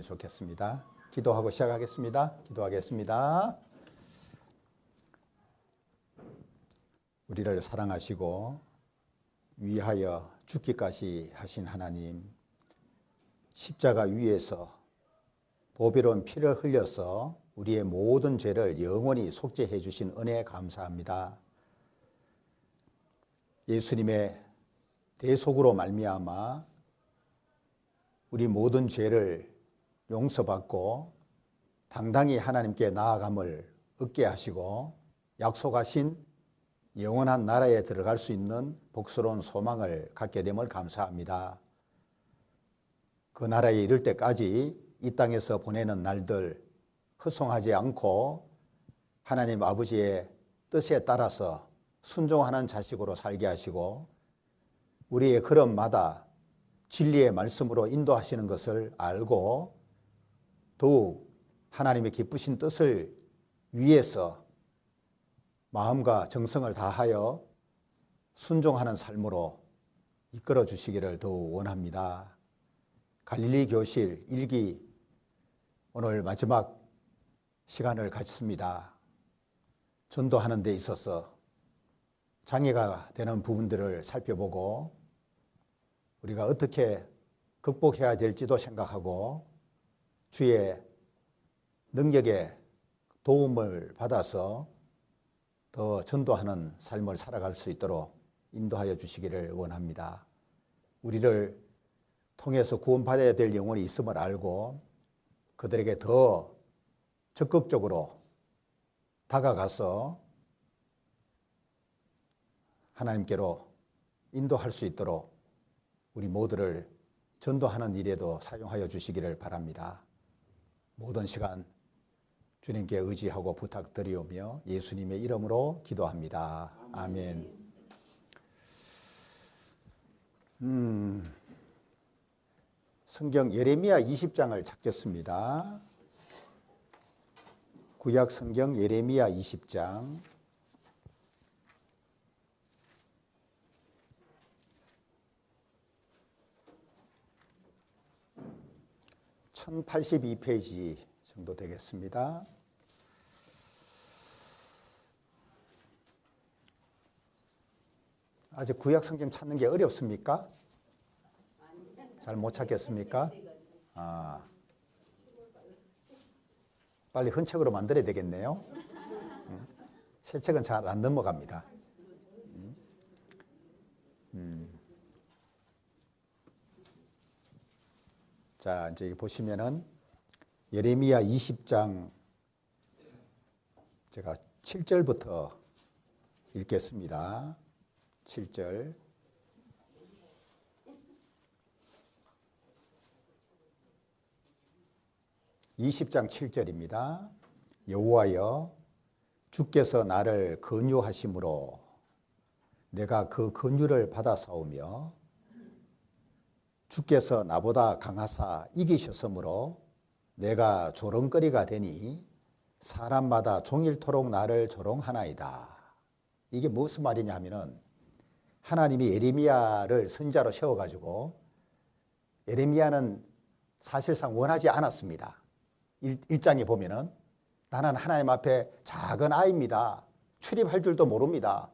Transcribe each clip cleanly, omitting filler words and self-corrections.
좋겠습니다. 기도하고 시작하겠습니다. 기도하겠습니다. 우리를 사랑하시고 위하여 죽기까지 하신 하나님, 십자가 위에서 보배로운 피를 흘려서 우리의 모든 죄를 영원히 속죄해 주신 은혜에 감사합니다. 예수님의 대속으로 말미암아 우리 모든 죄를 용서받고 당당히 하나님께 나아감을 얻게 하시고 약속하신 영원한 나라에 들어갈 수 있는 복스러운 소망을 갖게 됨을 감사합니다. 그 나라에 이를 때까지 이 땅에서 보내는 날들 허송하지 않고 하나님 아버지의 뜻에 따라서 순종하는 자식으로 살게 하시고 우리의 걸음마다 진리의 말씀으로 인도하시는 것을 알고 더욱 하나님의 기쁘신 뜻을 위해서 마음과 정성을 다하여 순종하는 삶으로 이끌어 주시기를 더욱 원합니다. 갈릴리 교실 1기 오늘 마지막 시간을 갖습니다. 전도하는 데 있어서 장애가 되는 부분들을 살펴보고 우리가 어떻게 극복해야 될지도 생각하고 주의 능력에 도움을 받아서 더 전도하는 삶을 살아갈 수 있도록 인도하여 주시기를 원합니다. 우리를 통해서 구원받아야 될 영혼이 있음을 알고 그들에게 더 적극적으로 다가가서 하나님께로 인도할 수 있도록 우리 모두를 전도하는 일에도 사용하여 주시기를 바랍니다. 모든 시간 주님께 의지하고 부탁드리오며 예수님의 이름으로 기도합니다. 아멘. 성경 예레미야 20장을 찾겠습니다. 구약 성경 예레미야 20장 1082페이지 정도 되겠습니다. 아직 구약 성경 찾는 게 어렵습니까? 잘 못 찾겠습니까? 빨리 헌 책으로 만들어야 되겠네요. 새 책은 잘 안 넘어갑니다. 자, 이제 보시면은 예레미야 20장 제가 7절부터 읽겠습니다. 7절. (20장 7절입니다) 여호와여 주께서 나를 권유하심으로 내가 그 권유를 받아사오며 주께서 나보다 강하사 이기셨으므로 내가 조롱거리가 되니 사람마다 종일토록 나를 조롱하나이다. 이게 무슨 말이냐 하면은 하나님이 예레미야를 선지자로 세워가지고 예레미야는 사실상 원하지 않았습니다. 1장에 보면은 나는 하나님 앞에 작은 아이입니다. 출입할 줄도 모릅니다.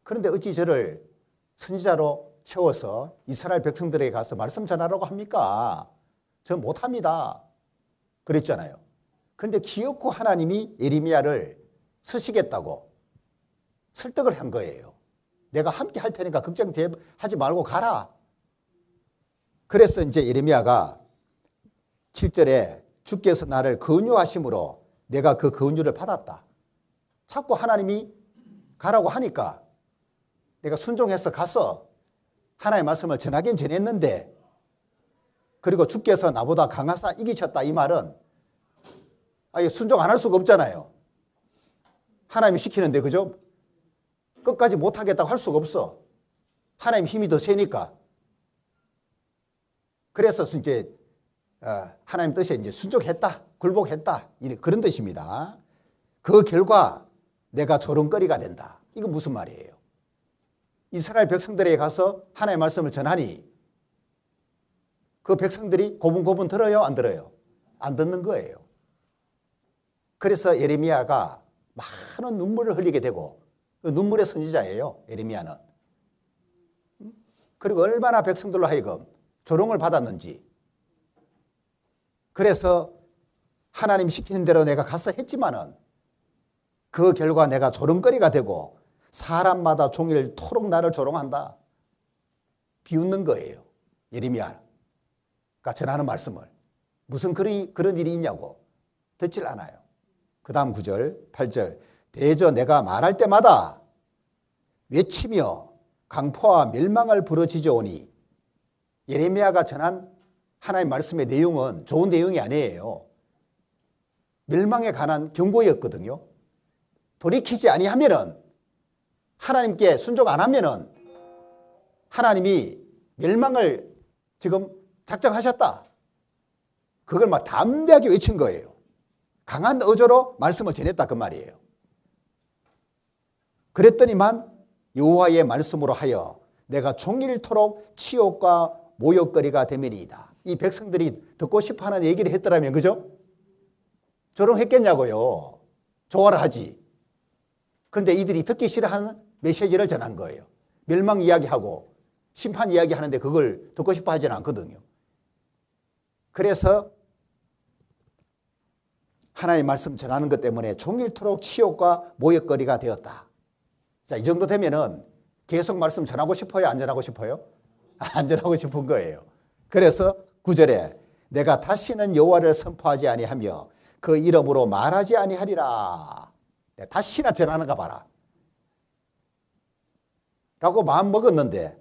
그런데 어찌 저를 선지자로 세워서 이스라엘 백성들에게 가서 말씀 전하라고 합니까? 저 못합니다. 그랬잖아요. 그런데 기어코 하나님이 예레미야를 쓰시겠다고 설득을 한 거예요. 내가 함께 할 테니까 걱정하지 말고 가라. 그래서 이제 예레미야가 7절에 주께서 나를 권유하심으로 내가 그 권유를 받았다. 자꾸 하나님이 가라고 하니까 내가 순종해서 가서 하나님의 말씀을 전하긴 전했는데 그리고 주께서 나보다 강하사 이기셨다 이 말은 아예 순종 안 할 수가 없잖아요. 하나님이 시키는데 그죠? 끝까지 못하겠다고 할 수가 없어. 하나님 힘이 더 세니까. 그래서 이제 하나님 뜻에 이제 순종했다, 굴복했다 그런 뜻입니다. 그 결과 내가 조롱거리가 된다. 이거 무슨 말이에요? 이스라엘 백성들에게 가서 하나님의 말씀을 전하니 그 백성들이 고분고분 들어요? 안 들어요? 안 듣는 거예요. 그래서 예레미야가 많은 눈물을 흘리게 되고 그 눈물의 선지자예요. 예레미야는. 그리고 얼마나 백성들로 하여금 조롱을 받았는지. 그래서 하나님 시키는 대로 내가 가서 했지만은 그 결과 내가 조롱거리가 되고 사람마다 종일토록 나를 조롱한다. 비웃는 거예요. 예레미야가 전하는 말씀을. 무슨 그런 일이 있냐고 듣질 않아요. 그 다음 9절, 8절. 대저 내가 말할 때마다 외치며 강포와 멸망을 부르짖어오니. 예레미야가 전한 하나님의 말씀의 내용은 좋은 내용이 아니에요. 멸망에 관한 경고였거든요. 돌이키지 아니하면은, 하나님께 순종 안 하면은 하나님이 멸망을 지금 작정하셨다. 그걸 막 담대하게 외친 거예요. 강한 어조로 말씀을 전했다 그 말이에요. 그랬더니만 여호와의 말씀으로 하여 내가 종일토록 치욕과 모욕거리가 되면이다. 이 백성들이 듣고 싶어하는 얘기를 했더라면 그죠? 조롱했겠냐고요. 좋아라 하지. 그런데 이들이 듣기 싫어하는 메시지를 전한 거예요. 멸망 이야기하고 심판 이야기하는데 그걸 듣고 싶어 하지는 않거든요. 그래서 하나님의 말씀 전하는 것 때문에 종일토록 치욕과 모욕거리가 되었다. 자, 이 정도 되면은 계속 말씀 전하고 싶어요? 안 전하고 싶어요? 안 전하고 싶은 거예요. 그래서 9절에 내가 다시는 여호와를 선포하지 아니하며 그 이름으로 말하지 아니하리라. 다시나 전하는가 봐라. 라고 마음 먹었는데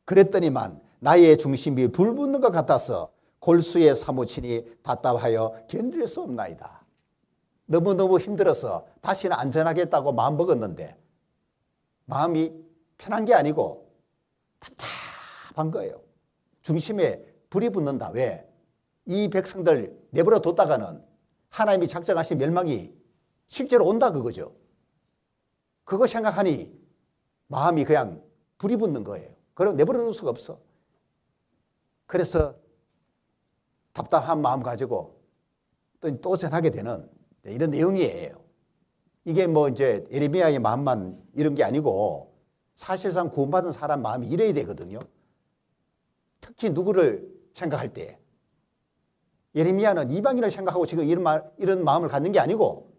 그랬더니만 나의 중심이 불붙는 것 같아서 골수에 사무치니 답답하여 견딜 수 없나이다. 너무너무 힘들어서 다시는 안 전하겠다고 마음 먹었는데 마음이 편한 게 아니고 답답한 거예요. 중심에 불이 붙는다. 왜? 이 백성들 내버려 뒀다가는 하나님이 작정하신 멸망이 실제로 온다 그거죠. 그거 생각하니 마음이 그냥 불이 붙는 거예요. 그럼 내버려 둘 수가 없어. 그래서 답답한 마음 가지고 또 전하게 되는 이런 내용이에요. 이게 뭐 이제 예레미야의 마음만 이런 게 아니고 사실상 구원받은 사람 마음이 이래야 되거든요. 특히 누구를 생각할 때. 예레미야는 이방인을 생각하고 지금 이런 마음을 갖는 게 아니고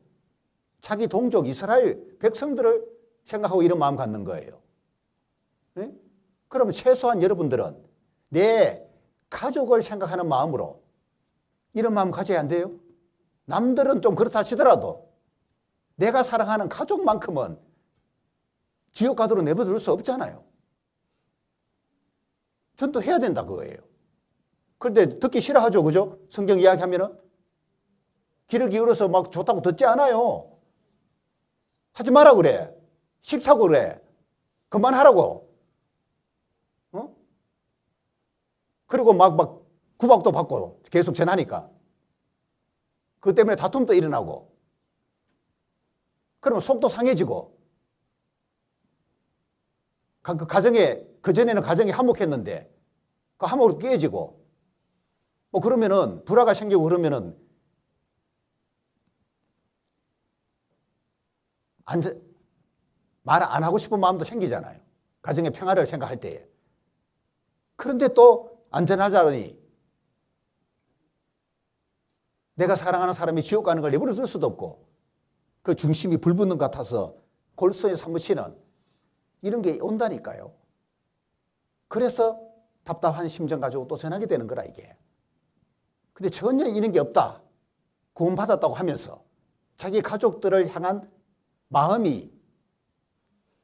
자기 동족 이스라엘 백성들을 생각하고 이런 마음 갖는 거예요. 네? 그러면 최소한 여러분들은 내 가족을 생각하는 마음으로 이런 마음 가져야 안 돼요? 남들은 좀 그렇다 치더라도 내가 사랑하는 가족만큼은 지옥 가도로 내버려둘 수 없잖아요. 전도해야 된다 그거예요. 그런데 듣기 싫어하죠. 그죠? 성경 이야기하면은 귀를 기울여서 막 좋다고 듣지 않아요. 하지 마라 그래. 싫다고 그래. 그만하라고. 어? 그리고 막 구박도 받고 계속 전하니까. 그것 때문에 다툼도 일어나고. 그러면 속도 상해지고. 그 가정에, 그전에는 가정이 화목했는데 그 화목으로 깨지고. 뭐 그러면은 불화가 생기고 그러면은 말 안 하고 싶은 마음도 생기잖아요. 가정의 평화를 생각할 때에. 그런데 또 안전하자니 내가 사랑하는 사람이 지옥 가는 걸 내버려 둘 수도 없고 그 중심이 불붙는 것 같아서 골수에 사무치는 이런 게 온다니까요. 그래서 답답한 심정 가지고 또 전하게 되는 거라 이게. 근데 전혀 이런 게 없다. 구원받았다고 하면서 자기 가족들을 향한 마음이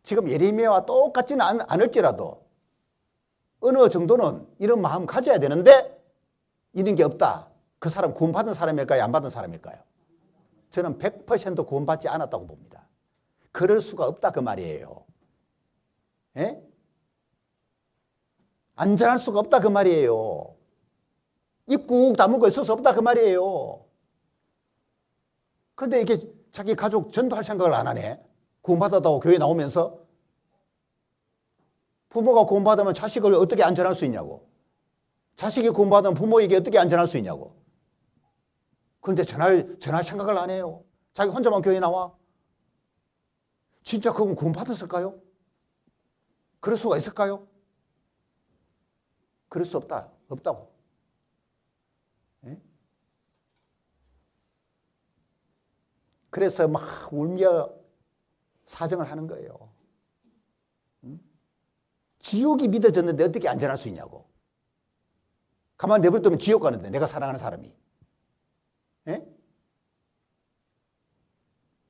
지금 예레미야와 똑같지는 않을지라도 어느 정도는 이런 마음 가져야 되는데 이런 게 없다. 그 사람 구원받은 사람일까요? 안 받은 사람일까요? 저는 100% 구원받지 않았다고 봅니다. 그럴 수가 없다 그 말이에요. 예? 안전할 수가 없다 그 말이에요. 입 꾹 다물고 있을 수 없다 그 말이에요. 그런데 이게 자기 가족 전도할 생각을 안 하네. 구원받았다고 교회 나오면서 부모가 구원받으면 자식을 어떻게 안전할 수 있냐고. 자식이 구원받으면 부모에게 어떻게 안 전할 수 있냐고. 그런데 전할 생각을 안 해요. 자기 혼자만 교회 나와. 진짜 그건 구원받았을까요? 그럴 수가 있을까요? 그럴 수 없다고. 예? 그래서 막 울며 사정을 하는 거예요. 지옥이 믿어졌는데 어떻게 안전할 수 있냐고. 가만히 내버려두면 지옥 가는데, 내가 사랑하는 사람이. 예?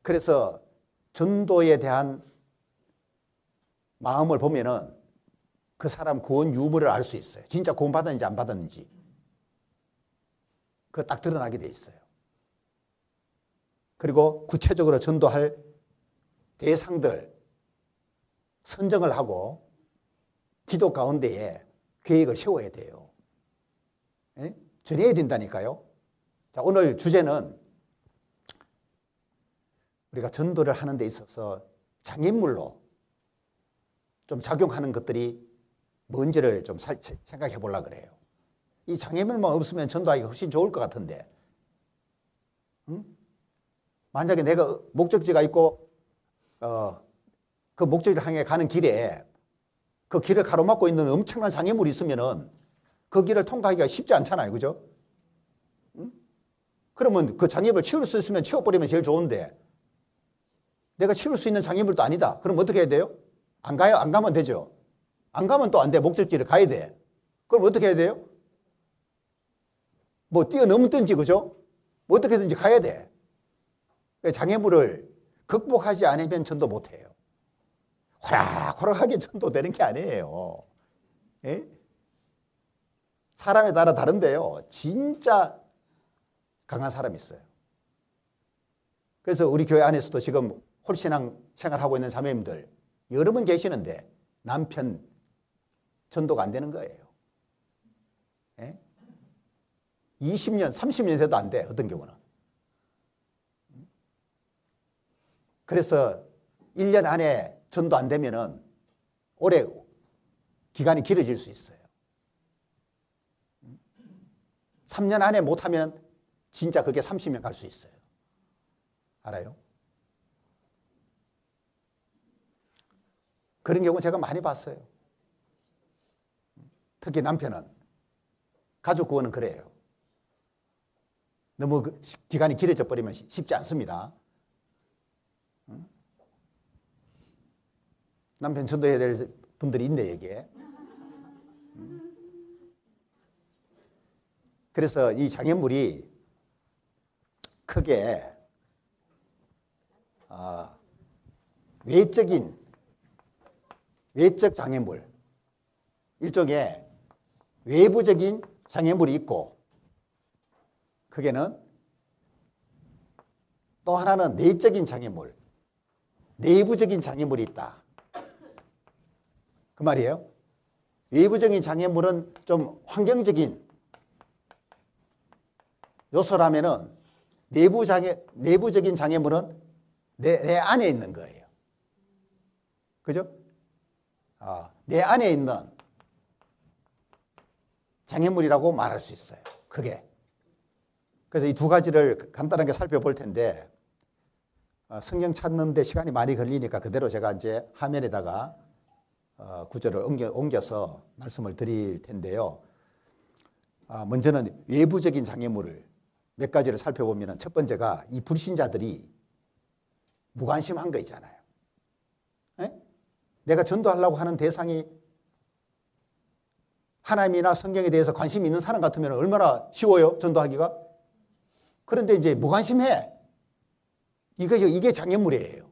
그래서 전도에 대한 마음을 보면은 그 사람 구원 유무를 알 수 있어요. 진짜 구원 받았는지 안 받았는지. 그거 딱 드러나게 돼 있어요. 그리고 구체적으로 전도할 대상들 선정을 하고 기도 가운데에 계획을 세워야 돼요. 예? 전해야 된다니까요. 자, 오늘 주제는 우리가 전도를 하는 데 있어서 장애물로 좀 작용하는 것들이 뭔지를 좀 생각해 보려고 그래요. 이 장애물만 없으면 전도하기가 훨씬 좋을 것 같은데, 응? 만약에 내가 목적지가 있고 그 목적지를 향해 가는 길에 그 길을 가로막고 있는 엄청난 장애물이 있으면은 그 길을 통과하기가 쉽지 않잖아요. 그죠? 응? 그러면 그 장애물을 치울 수 있으면 치워버리면 제일 좋은데, 내가 치울 수 있는 장애물도 아니다. 그럼 어떻게 해야 돼요? 안 가요? 안 가면 되죠. 안 가면 또 안 돼. 목적지를 가야 돼. 그럼 어떻게 해야 돼요? 뭐 뛰어넘든지, 그죠? 뭐 어떻게든지 가야 돼. 장애물을 극복하지 않으면 전도 못 해요. 호락호락하게 전도되는 게 아니에요. 예? 사람에 따라 다른데요. 진짜 강한 사람이 있어요. 그래서 우리 교회 안에서도 지금 홀신앙 생활하고 있는 자매님들 여러 분 계시는데 남편 전도가 안 되는 거예요. 예? 20년, 30년 돼도 안 돼. 어떤 경우는. 그래서 1년 안에 전도 안 되면은 오래 기간이 길어질 수 있어요. 3년 안에 못하면 진짜 그게 30년 갈 수 있어요. 알아요? 그런 경우 제가 많이 봤어요. 특히 남편은. 가족 구원은 그래요. 너무 기간이 길어져 버리면 쉽지 않습니다. 남편 전도해야 될 분들이 있네, 여기에. 그래서 이 장애물이 크게 외적 장애물, 일종의 외부적인 장애물이 있고, 크게는 또 하나는 내적인 장애물, 내부적인 장애물이 있다. 그 말이에요. 외부적인 장애물은 좀 환경적인 요소라면은 내부적인 장애물은 내 안에 있는 거예요. 그죠? 내 안에 있는 장애물이라고 말할 수 있어요. 그게. 그래서 이 두 가지를 간단하게 살펴볼 텐데, 성경 찾는데 시간이 많이 걸리니까 그대로 제가 이제 화면에다가 구절을 옮겨서 말씀을 드릴 텐데요. 먼저는 외부적인 장애물을 몇 가지를 살펴보면 첫 번째가 이 불신자들이 무관심한 거 있잖아요. 에? 내가 전도하려고 하는 대상이 하나님이나 성경에 대해서 관심이 있는 사람 같으면 얼마나 쉬워요, 전도하기가? 그런데 이제 무관심해. 이게 장애물이에요.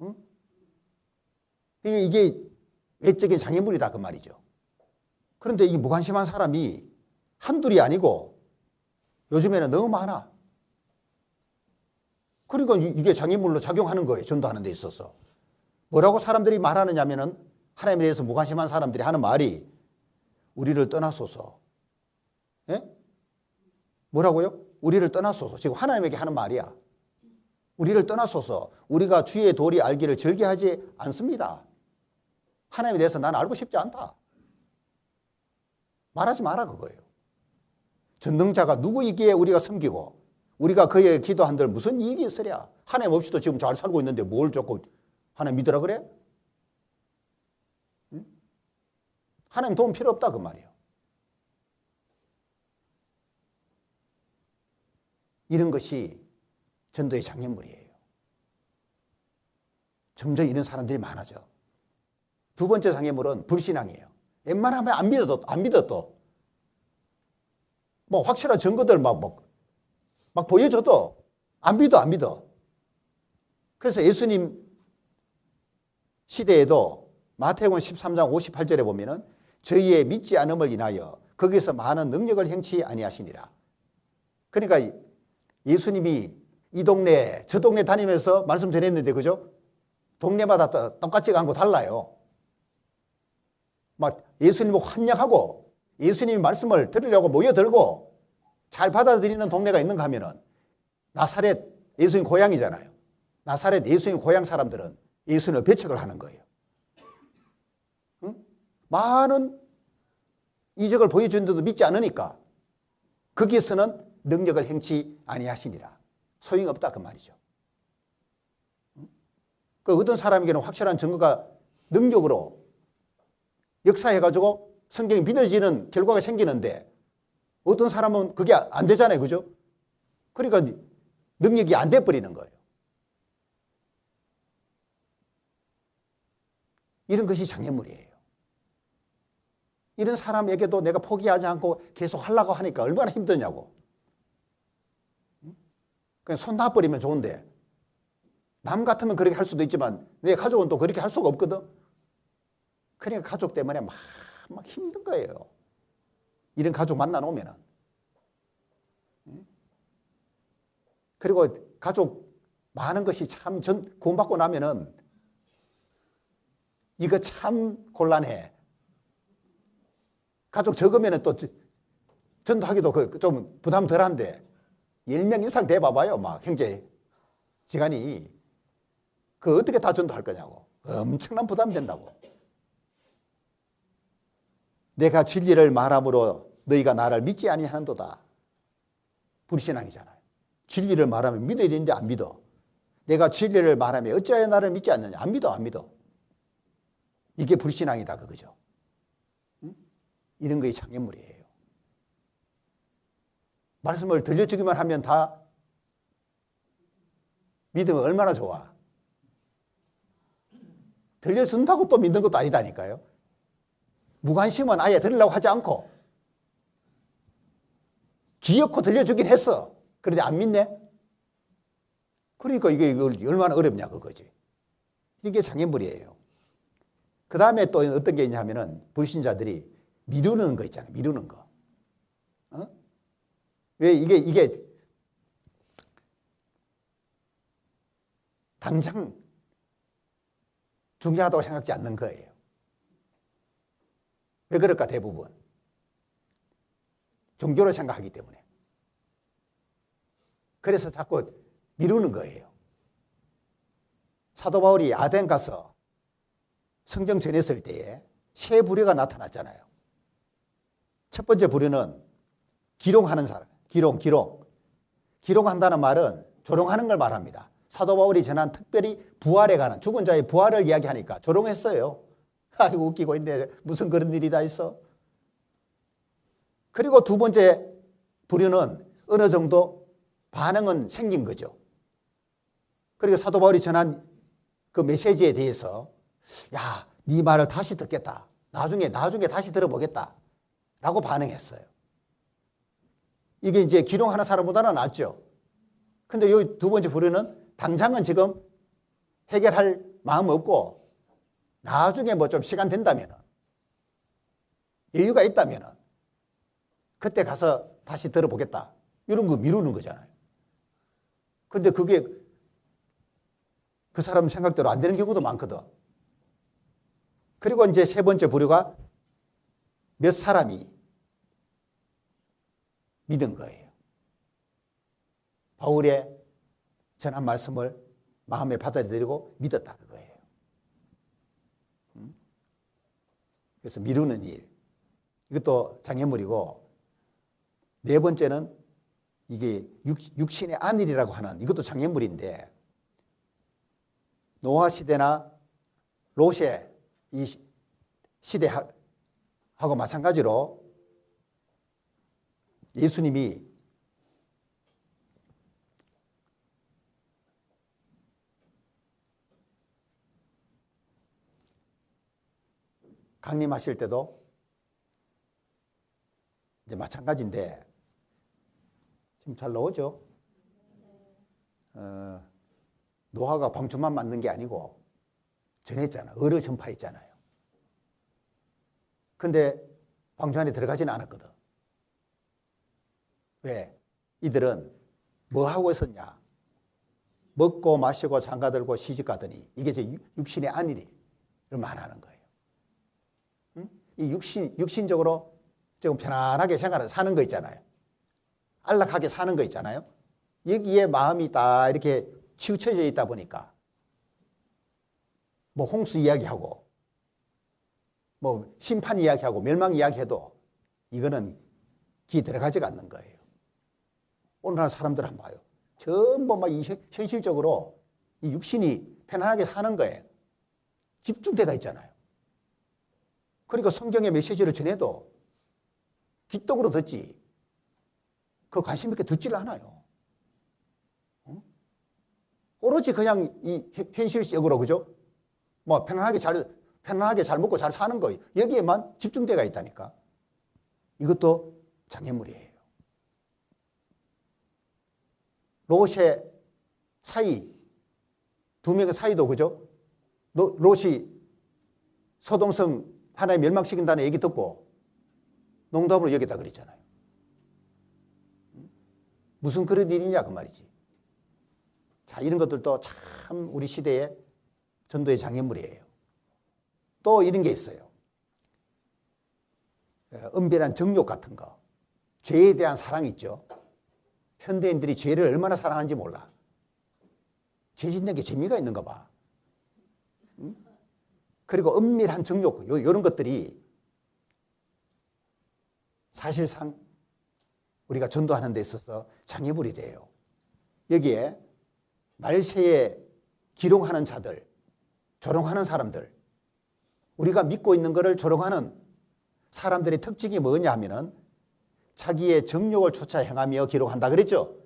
응? 이게 외적인 장애물이다, 그 말이죠. 그런데 이 무관심한 사람이 한둘이 아니고 요즘에는 너무 많아. 그러니까 이게 장애물로 작용하는 거예요, 전도하는 데 있어서. 뭐라고 사람들이 말하느냐면은 하나님에 대해서 무관심한 사람들이 하는 말이 우리를 떠나소서. 예? 뭐라고요? 우리를 떠나소서. 지금 하나님에게 하는 말이야. 우리를 떠나소서. 우리가 주의 도리 알기를 즐겨하지 않습니다. 하나님에 대해서 나는 알고 싶지 않다. 말하지 마라 그거예요. 전능자가 누구이기에 우리가 섬기고 우리가 그에게 기도한들 무슨 이익이 있으랴. 하나님 없이도 지금 잘 살고 있는데 뭘 자꾸 하나님 믿으라 그래? 응? 하나님 도움 필요 없다 그 말이에요. 이런 것이 전도의 장애물이에요. 점점 이런 사람들이 많아져. 두 번째 장애물은 불신앙이에요. 웬만하면 안 믿어 또. 뭐 확실한 증거들 막 보여줘도 안 믿어. 그래서 예수님 시대에도 마태복음 13장 58절에 보면은 저희의 믿지 않음을 인하여 거기서 많은 능력을 행치 아니하시니라. 그러니까 예수님이 이 동네 저 동네 다니면서 말씀 전했는데 그죠? 동네마다 똑같지가 않고 달라요. 막 예수님을 환영하고 예수님의 말씀을 들으려고 모여들고 잘 받아들이는 동네가 있는가 하면은 나사렛 예수님 고향이잖아요. 나사렛 예수님 고향 사람들은 예수님을 배척을 하는 거예요. 응? 많은 이적을 보여주는데도 믿지 않으니까 거기에서는 능력을 행치 아니하시니라. 소용없다 그 말이죠. 그 어떤 사람에게는 확실한 증거가 능력으로 역사해가지고 성경이 믿어지는 결과가 생기는데 어떤 사람은 그게 안 되잖아요. 그죠? 그러니까 능력이 안 돼버리는 거예요. 이런 것이 장애물이에요. 이런 사람에게도 내가 포기하지 않고 계속 하려고 하니까 얼마나 힘드냐고. 그냥 손 놔버리면 좋은데 남 같으면 그렇게 할 수도 있지만 내 가족은 또 그렇게 할 수가 없거든. 그러니까 가족 때문에 막 힘든 거예요. 이런 가족 만나놓으면은. 그리고 가족 많은 것이 참 구원받고 나면은 이거 참 곤란해. 가족 적으면은 또 전도하기도 좀 부담 덜한데 10명 이상 돼봐봐요. 막 형제 지간이 그 어떻게 다 전도할 거냐고. 엄청난 부담 된다고. 내가 진리를 말함으로 너희가 나를 믿지 아니하는도다. 불신앙이잖아요. 진리를 말하면 믿어야 되는데 안 믿어. 내가 진리를 말하면 어찌하여 나를 믿지 않느냐. 안 믿어. 이게 불신앙이다 그거죠. 응? 이런 거의 장애물이에요. 말씀을 들려주기만 하면 다 믿으면 얼마나 좋아. 들려준다고 또 믿는 것도 아니다니까요. 무관심은 아예 들으려고 하지 않고 기어코 들려주긴 했어. 그런데 안 믿네? 그러니까 이게 얼마나 어렵냐 그거지. 이게 장애물이에요. 그 다음에 또 어떤 게 있냐면은 불신자들이 미루는 거 있잖아요. 미루는 거. 어? 왜 이게 당장 중요하다고 생각지 않는 거예요. 왜 그럴까 대부분? 종교로 생각하기 때문에. 그래서 자꾸 미루는 거예요. 사도 바울이 아덴 가서 성경 전했을 때에 세 부류가 나타났잖아요. 첫 번째 부류는 기롱하는 사람. 기롱한다는 말은 조롱하는 걸 말합니다. 사도 바울이 전한 특별히 부활에 관한 죽은 자의 부활을 이야기하니까 조롱했어요. 아이고 웃기고 있네. 무슨 그런 일이 다 있어. 그리고 두 번째 부류는 어느 정도 반응은 생긴 거죠. 그리고 사도 바울이 전한 그 메시지에 대해서 야, 네 말을 다시 듣겠다. 나중에 다시 들어보겠다. 라고 반응했어요. 이게 이제 기롱하는 사람보다는 낫죠. 근데 이 두 번째 부류는 당장은 지금 해결할 마음 없고 나중에 뭐 좀 시간 된다면 여유가 있다면 그때 가서 다시 들어보겠다. 이런 거 미루는 거잖아요. 근데 그게 그 사람 생각대로 안 되는 경우도 많거든. 그리고 이제 세 번째 부류가 몇 사람이 믿은 거예요. 바울의 전한 말씀을 마음에 받아들이고 믿었다 그거예요. 그래서 미루는 일. 이것도 장애물이고, 네 번째는 이게 육신의 안일이라고 하는 이것도 장애물인데, 노아 시대나 롯의 이 시대하고 마찬가지로 예수님이 강림하실 때도 이제 마찬가지인데, 지금 잘 나오죠? 노아가 방주만 만든 게 아니고 전했잖아. 을을 전파했잖아요. 근데 방주 안에 들어가지는 않았거든. 왜? 이들은 뭐 하고 있었냐? 먹고 마시고 장가들고 시집가더니 이게 제 육신의 안일을 말하는 거예요. 응? 이 육신적으로 좀 편안하게 생활을 사는 거 있잖아요. 안락하게 사는 거 있잖아요. 여기에 마음이 다 이렇게 치우쳐져 있다 보니까 뭐 홍수 이야기하고 뭐 심판 이야기하고 멸망 이야기해도 이거는 귀에 들어가지가 않는 거예요. 오늘날 사람들 한번 봐요. 전부 막 현실적으로 이 육신이 편안하게 사는 거에 집중돼가 있잖아요. 그러니까 성경의 메시지를 전해도 귀떡으로 듣지 그 관심 있게 듣질 않아요. 오로지 그냥 이 현실적으로, 그죠? 뭐 편안하게 잘 먹고 잘 사는 거 여기에만 집중돼가 있다니까. 이것도 장애물이에요. 롯의 사이, 두 명의 사이도, 그죠? 롯이 소돔성 하나님 멸망시킨다는 얘기 듣고 농담으로 여기다 그랬잖아요. 무슨 그런 일이냐 그 말이지. 자, 이런 것들도 참 우리 시대의 전도의 장애물이에요. 또 이런 게 있어요. 은밀한 정욕 같은 거. 죄에 대한 사랑이 있죠. 현대인들이 죄를 얼마나 사랑하는지 몰라. 죄 짓는 게 재미가 있는가 봐. 응? 그리고 은밀한 정욕, 이런 것들이 사실상 우리가 전도하는 데 있어서 장애물이 돼요. 여기에 말세에 기롱하는 자들, 조롱하는 사람들, 우리가 믿고 있는 것을 조롱하는 사람들의 특징이 뭐냐 하면은 자기의 정욕을 쫓아 행하며 기록한다 그랬죠.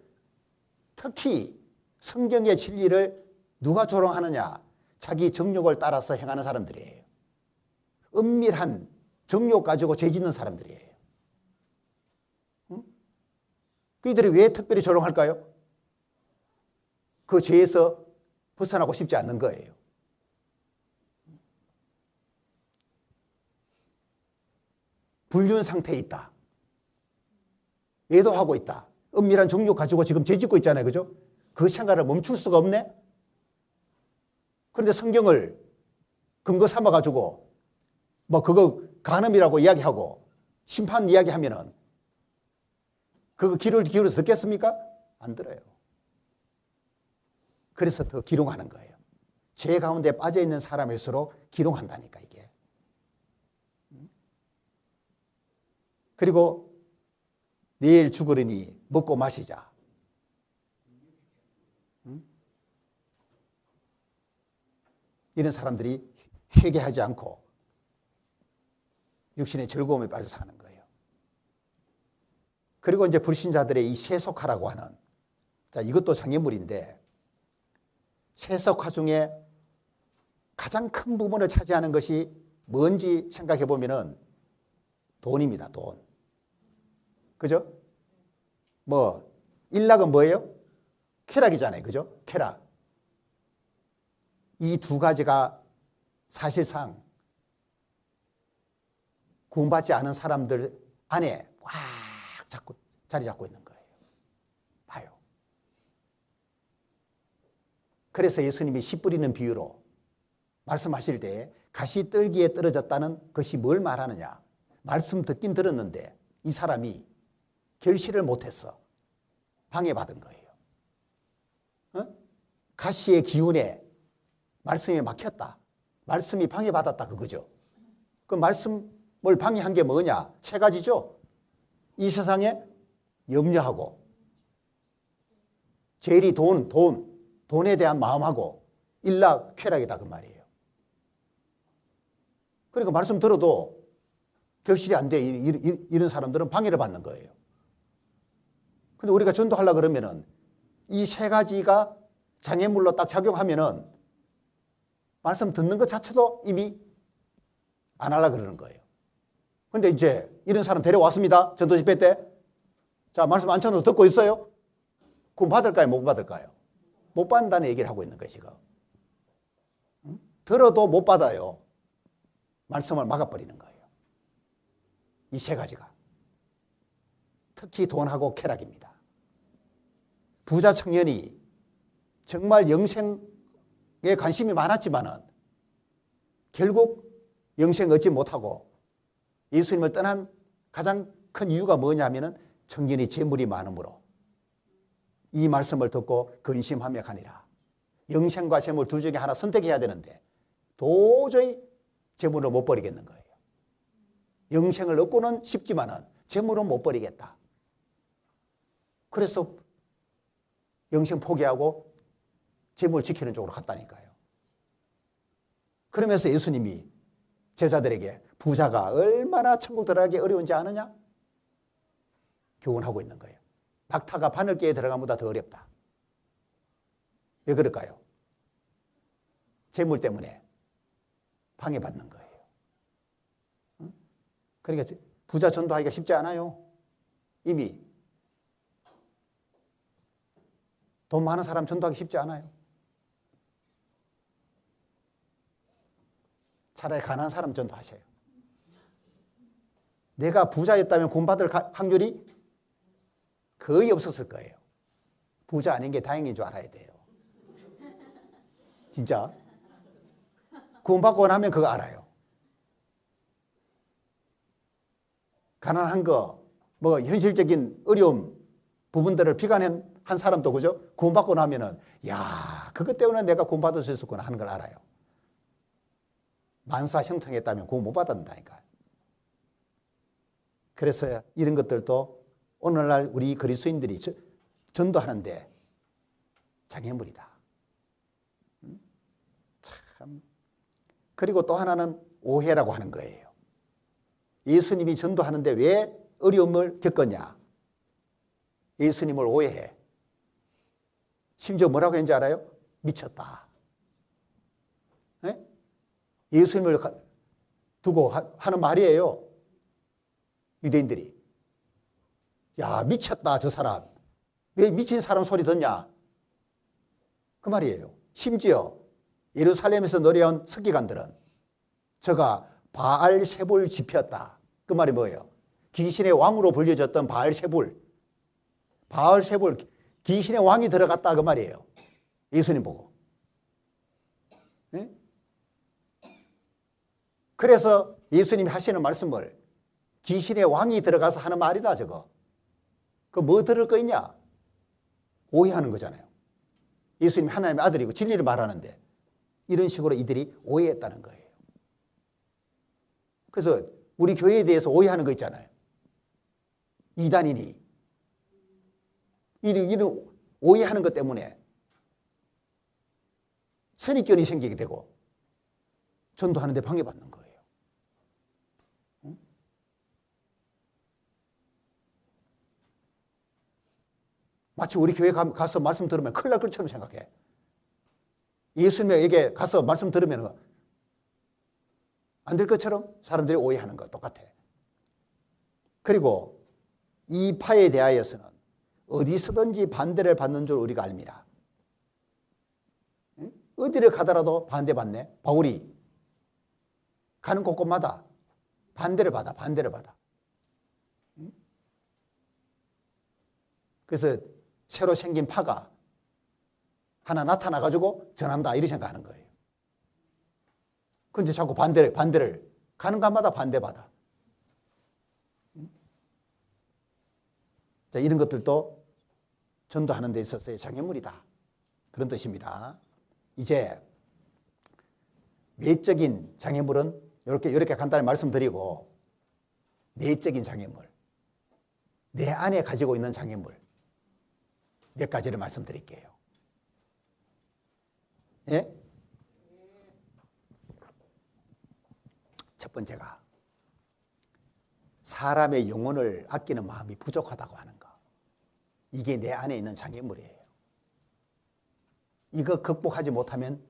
특히 성경의 진리를 누가 조롱하느냐? 자기 정욕을 따라서 행하는 사람들이에요. 은밀한 정욕 가지고 죄 짓는 사람들이에요. 응? 그들이 왜 특별히 조롱할까요? 그 죄에서 벗어나고 싶지 않는 거예요. 불륜 상태에 있다. 외도하고 있다. 은밀한 정욕 가지고 지금 죄 짓고 있잖아요. 그죠? 그 생활을 멈출 수가 없네? 그런데 성경을 근거 삼아가지고 뭐 그거 간음이라고 이야기하고 심판 이야기하면은 그거 귀를 기울여서 듣겠습니까? 안 들어요. 그래서 더 기롱하는 거예요. 죄 가운데 빠져있는 사람일수록 기롱한다니까 이게. 그리고 내일 죽으려니 먹고 마시자. 이런 사람들이 회개하지 않고 육신의 즐거움에 빠져 사는 거예요. 그리고 이제 불신자들의 이 세속화라고 하는, 자, 이것도 장애물인데, 세속화 중에 가장 큰 부분을 차지하는 것이 뭔지 생각해 보면은 돈입니다, 돈. 그죠? 뭐, 일락은 뭐예요? 쾌락이잖아요. 그죠? 쾌락. 이 두 가지가 사실상 구원받지 않은 사람들 안에 꽉 자리 잡고 있는 거예요. 봐요. 그래서 예수님이 씨 뿌리는 비유로 말씀하실 때 가시떨기에 떨어졌다는 것이 뭘 말하느냐. 말씀 듣긴 들었는데 이 사람이 결실을 못했어. 방해받은 거예요. 가시의 기운에 말씀이 막혔다. 말씀이 방해받았다 그거죠. 그 말씀 방해한 게 뭐냐? 세 가지죠. 이 세상에 염려하고, 제일이 돈에 대한 마음하고, 일락쾌락이다 그 말이에요. 그러니까 말씀 들어도 결실이 안 돼. 이런 사람들은 방해를 받는 거예요. 근데 우리가 전도하려고 그러면은 이 세 가지가 장애물로 딱 작용하면은 말씀 듣는 것 자체도 이미 안 하려고 그러는 거예요. 근데 이제 이런 사람 데려왔습니다. 전도 집회 때. 자, 말씀 앉혀놓고 듣고 있어요. 그럼 받을까요? 못 받을까요? 못 받는다는 얘기를 하고 있는 거예요, 지금. 응? 들어도 못 받아요. 말씀을 막아버리는 거예요. 이 세 가지가. 특히 돈하고 쾌락입니다. 부자 청년이 정말 영생에 관심이 많았지만은 결국 영생 얻지 못하고 예수님을 떠난 가장 큰 이유가 뭐냐면은 청년이 재물이 많으므로 이 말씀을 듣고 근심하며 가니라. 영생과 재물 둘 중에 하나 선택해야 되는데 도저히 재물을 못 버리겠는 거예요. 영생을 얻고는 싶지만은 재물은 못 버리겠다. 그래서 영생 포기하고 재물 지키는 쪽으로 갔다니까요. 그러면서 예수님이 제자들에게 부자가 얼마나 천국 들어가기 어려운지 아느냐? 교훈하고 있는 거예요. 낙타가 바늘개에 들어가보다 더 어렵다. 왜 그럴까요? 재물 때문에 방해받는 거예요. 그러니까 부자 전도하기가 쉽지 않아요. 이미 돈 많은 사람 전도하기 쉽지 않아요. 차라리 가난한 사람 전도하셔요. 내가 부자였다면 구원받을 확률이 거의 없었을 거예요. 부자 아닌 게 다행인 줄 알아야 돼요. 진짜. 구원받고 나면 그거 알아요. 가난한 거, 뭐 현실적인 어려움 부분들을 비관한 사람도 그죠? 구원받고 나면은 야, 그것 때문에 내가 구원받을 수 있었구나 하는 걸 알아요. 만사 형통했다면 구원 못 받았다니까요. 그래서 이런 것들도 오늘날 우리 그리스도인들이 전도하는데 장애물이다. 참. 그리고 또 하나는 오해라고 하는 거예요. 예수님이 전도하는데 왜 어려움을 겪었냐? 예수님을 오해해. 심지어 뭐라고 했는지 알아요? 미쳤다. 네? 예수님을 두고 하는 말이에요. 유대인들이. 야, 미쳤다, 저 사람. 왜 미친 사람 소리 듣냐? 그 말이에요. 심지어 예루살렘에서 노래한 서기관들은 저가 바알세불 지폈다. 그 말이 뭐예요? 귀신의 왕으로 불려졌던 바알세불. 바알세불, 귀신의 왕이 들어갔다 그 말이에요. 예수님 보고. 네? 그래서 예수님이 하시는 말씀을 귀신의 왕이 들어가서 하는 말이다 저거. 그 뭐 들을 거 있냐? 오해하는 거잖아요. 예수님이 하나님의 아들이고 진리를 말하는데 이런 식으로 이들이 오해했다는 거예요. 그래서 우리 교회에 대해서 오해하는 거 있잖아요. 이단이니. 이런 오해하는 것 때문에 선입견이 생기게 되고 전도하는 데 방해받는 거예요. 응? 마치 우리 교회 가서 말씀 들으면 큰일 날 것처럼 생각해. 예수님에게 가서 말씀 들으면 안 될 것처럼 사람들이 오해하는 거 똑같아. 그리고 이 파에 대하여서는 어디서든지 반대를 받는 줄 우리가 알미라. 어디를 가더라도 반대받네. 바울이 가는 곳곳마다 반대를 받아. 그래서 새로 생긴 파가 하나 나타나가지고 전한다 이렇게 생각하는 거예요. 그런데 자꾸 반대를 가는 곳마다 반대받아. 자, 이런 것들도 전도하는 데 있어서의 장애물이다. 그런 뜻입니다. 이제 외적인 장애물은 이렇게 간단히 말씀드리고 내적인 장애물, 내 안에 가지고 있는 장애물 몇 가지를 말씀드릴게요. 예? 첫 번째가 사람의 영혼을 아끼는 마음이 부족하다고 하는 거. 이게 내 안에 있는 장애물이에요. 이거 극복하지 못하면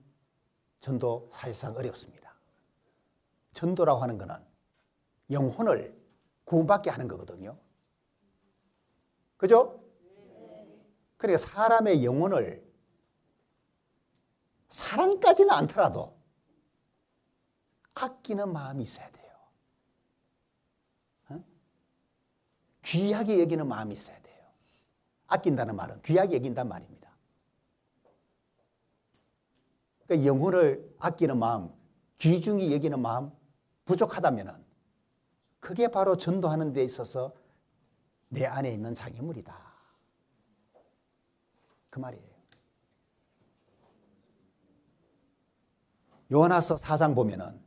전도 사실상 어렵습니다. 전도라고 하는 것은 영혼을 구원받게 하는 거거든요. 그죠? 그러니까 사람의 영혼을 사랑까지는 않더라도 아끼는 마음이 있어야 돼요. 귀하게 여기는 마음이 있어야 돼요. 아낀다는 말은 귀하게 여긴다는 말입니다. 그러니까 영혼을 아끼는 마음, 귀중히 여기는 마음 부족하다면 그게 바로 전도하는 데 있어서 내 안에 있는 장애물이다. 그 말이에요. 요한화서 4장 보면은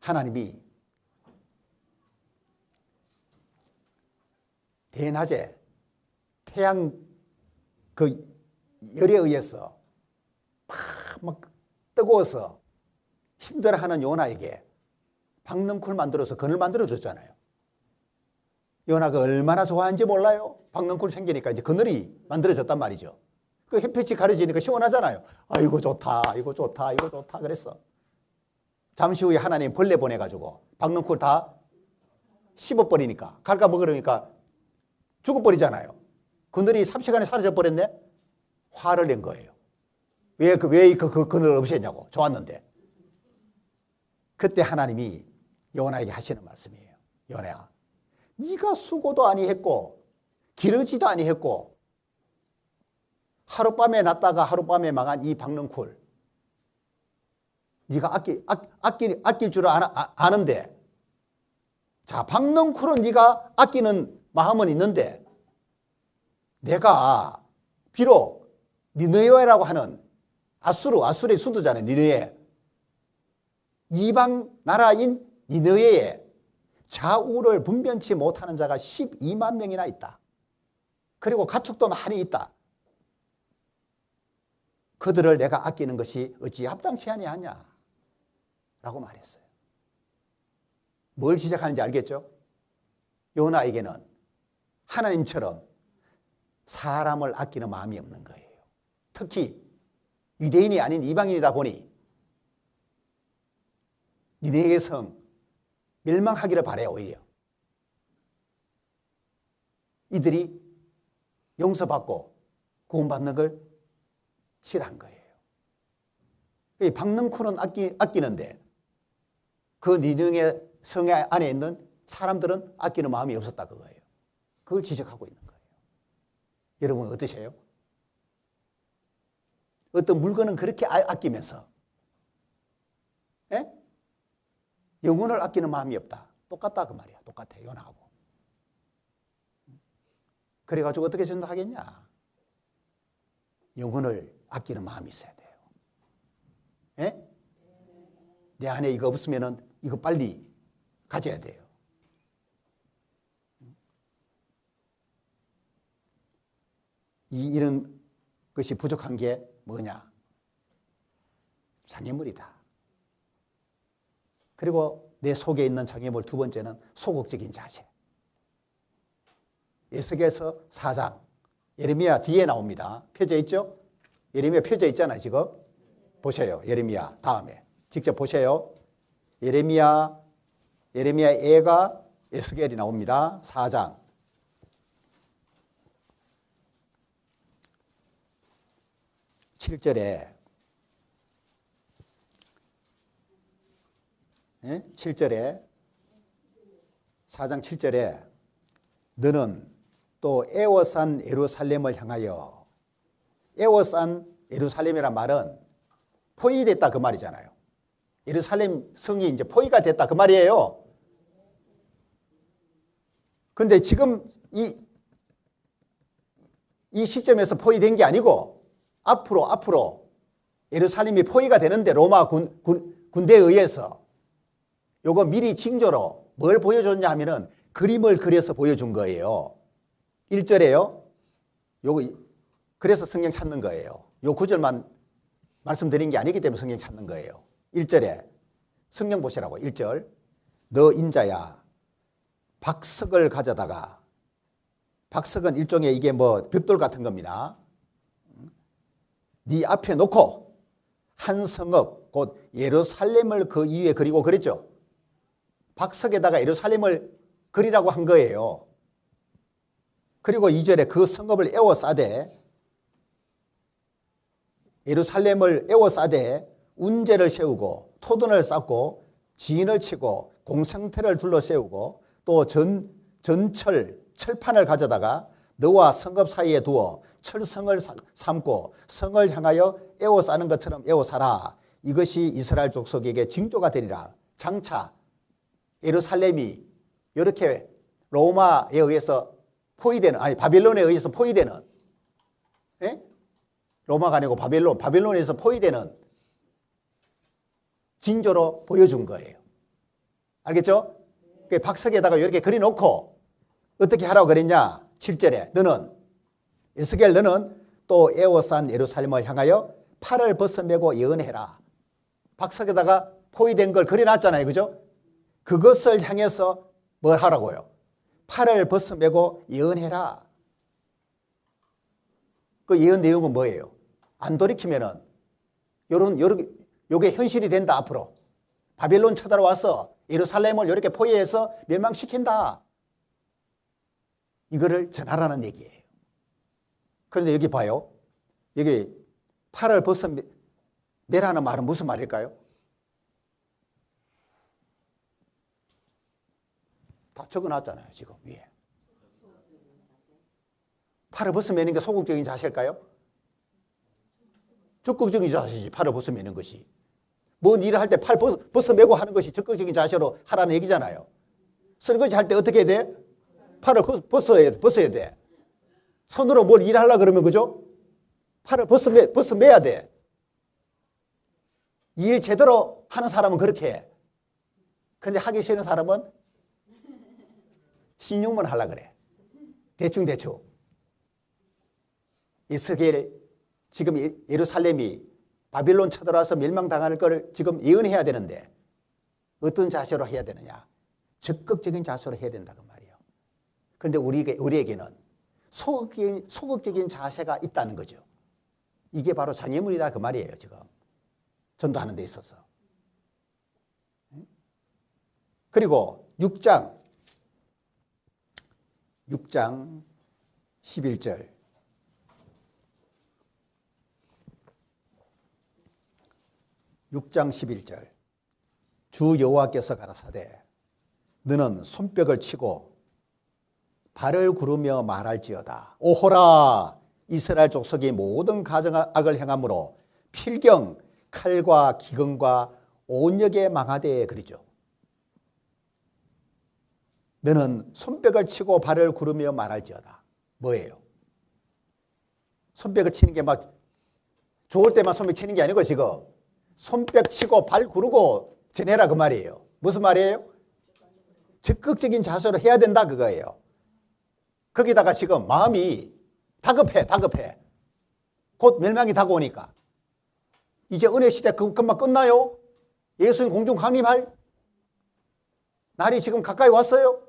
하나님이 대낮에 태양 그 열에 의해서 막 뜨거워서 힘들어하는 요나에게 박넝쿨 만들어서 그늘 만들어줬잖아요. 요나가 얼마나 좋아하는지 몰라요. 박넝쿨 생기니까 이제 그늘이 만들어졌단 말이죠. 그 햇빛이 가려지니까 시원하잖아요. 아이고 좋다, 이거 좋다, 이거 좋다 그랬어. 잠시 후에 하나님 벌레 보내가지고 박넝쿨 다 씹어버리니까 갉아먹으려니까 죽어버리잖아요. 그늘이 3시간에 사라져 버렸네. 화를 낸 거예요. 왜 그 그늘을 없앴냐고. 좋았는데. 그때 하나님이 요나에게 하시는 말씀이에요. 요나야, 네가 수고도 아니했고 기르지도 아니했고 하룻밤에 났다가 하룻밤에 망한 이 박넝쿨 네가 아낄 줄 아는데, 자, 박넝쿨은 네가 아끼는 마음은 있는데 내가 비록 니느웨라고 하는 아수르의 수도잖아요. 니느웨. 이방 나라인 니느웨에 좌우를 분변치 못하는 자가 12만 명이나 있다. 그리고 가축도 많이 있다. 그들을 내가 아끼는 것이 어찌 합당치 아니하냐 라고 말했어요. 뭘 시작하는지 알겠죠? 요나에게는 하나님처럼 사람을 아끼는 마음이 없는 거예요. 특히 유대인이 아닌 이방인이다 보니 니네의 성 멸망하기를 바라요. 오히려 이들이 용서받고 구원받는 걸 싫어한 거예요. 박넝쿨은 아끼는데 그 니느웨 성 안에 있는 사람들은 아끼는 마음이 없었다 그거예요. 그걸 지적하고 있는 거예요. 여러분 어떠세요? 어떤 물건은 그렇게 아끼면서 영혼을 아끼는 마음이 없다. 똑같다 그 말이야. 똑같아 요나하고. 그래가지고 어떻게 전도하겠냐? 영혼을 아끼는 마음이 있어야 돼요. 내 안에 이거 없으면은 이거 빨리 가져야 돼요. 이런 것이 부족한 게 뭐냐? 장애물이다. 그리고 내 속에 있는 장애물 두 번째는 소극적인 자세. 에스겔서 4장 예레미야 뒤에 나옵니다. 펴져 있죠? 예레미야 펴져 있잖아요. 지금 보세요. 예레미야 다음에 직접 보세요. 예레미야 애가 에스겔이 나옵니다. 4장 7절에 4장 7절에 너는 또 애워싼 예루살렘을 향하여, 애워싼 예루살렘이란 말은 포위됐다 그 말이잖아요. 예루살렘 성이 이제 포위가 됐다 그 말이에요. 근데 지금 이 시점에서 포위된 게 아니고 앞으로 예루살렘이 포위가 되는데 로마 군대에 의해서 요거 미리 징조로 뭘 보여줬냐 하면은 그림을 그려서 보여준 거예요. 1절에요. 요거 그래서 성경 찾는 거예요. 요 구절만 말씀드린 게 아니기 때문에 성경 찾는 거예요. 1절에 성경 보시라고. 1절. 너 인자야 박석을 가져다가, 박석은 일종의 이게 뭐 벽돌 같은 겁니다. 네 앞에 놓고 한 성읍 곧 예루살렘을 그 위에 그리고 그랬죠. 박석에다가 예루살렘을 그리라고 한 거예요. 그리고 2절에 그 성읍을 에워싸되, 예루살렘을 에워싸되 운제를 세우고 토둔을 쌓고 지인을 치고 공성태를 둘러세우고 또 철판을 가져다가 너와 성읍 사이에 두어 철성을 삼고 성을 향하여 에워싸는 것처럼 에워싸라. 이것이 이스라엘 족속에게 징조가 되리라. 장차 예루살렘이 이렇게 로마에 의해서 포위되는, 아니 바빌론에 의해서 포위되는, 예? 로마가 아니고 바빌론에서 포위되는 징조로 보여준 거예요. 알겠죠? 그 박석에다가 이렇게 그려놓고 어떻게 하라고 그랬냐? 7절에 너는, 에스겔 너는 또 에워싼 예루살렘을 향하여 팔을 벗어매고 예언해라. 박석에다가 포위된 걸 그려놨잖아요. 그죠? 그것을 향해서 뭘 하라고요? 팔을 벗어매고 예언해라. 그 예언 내용은 뭐예요? 안 돌이키면은 요게 현실이 된다. 앞으로 바빌론 쳐들어와서 예루살렘을 이렇게 포위해서 멸망시킨다. 이거를 전하라는 얘기예요. 그런데 여기 봐요. 여기 팔을 벗어매라는 말은 무슨 말일까요? 다 적어놨잖아요. 지금 위에. 팔을 벗어매는 게 소극적인 자세일까요? 적극적인 자세지. 팔을 벗어매는 것이. 뭔 일을 할 때 팔 벗어매고 하는 것이 적극적인 자세로 하라는 얘기잖아요. 설거지 할 때 어떻게 해야 돼? 팔을 벗어야 돼. 손으로 뭘 일하려고 그러면, 그죠? 팔을 벗어매야 돼. 일 제대로 하는 사람은 그렇게 해. 근데 하기 싫은 사람은 신용만 하려고 그래. 대충. 이스라엘, 지금 예루살렘이 바빌론 쳐들어와서 멸망당할 걸 지금 예언해야 되는데 어떤 자세로 해야 되느냐? 적극적인 자세로 해야 된다고 말이에요. 그런데 우리에게는 소극적인 자세가 있다는 거죠. 이게 바로 장애물이다 그 말이에요. 지금 전도하는 데 있어서. 그리고 6장 11절. 6장 11절. 주 여호와께서 가라사대 너는 손뼉을 치고 발을 구르며 말할지어다. 오호라 이스라엘 족속이 모든 가정악을 행함으로 필경 칼과 기근과 온역에 망하되 그리죠. 너는 손뼉을 치고 발을 구르며 말할지어다. 뭐예요? 손뼉을 치는 게 막 좋을 때만 손뼉 치는 게 아니고 지금 손뼉 치고 발 구르고 전해라 그 말이에요. 무슨 말이에요? 적극적인 자세로 해야 된다 그거예요. 거기다가 지금 마음이 다급해. 곧 멸망이 다가오니까. 이제 은혜 시대 금방 끝나요? 예수님 공중 강림할 날이 지금 가까이 왔어요?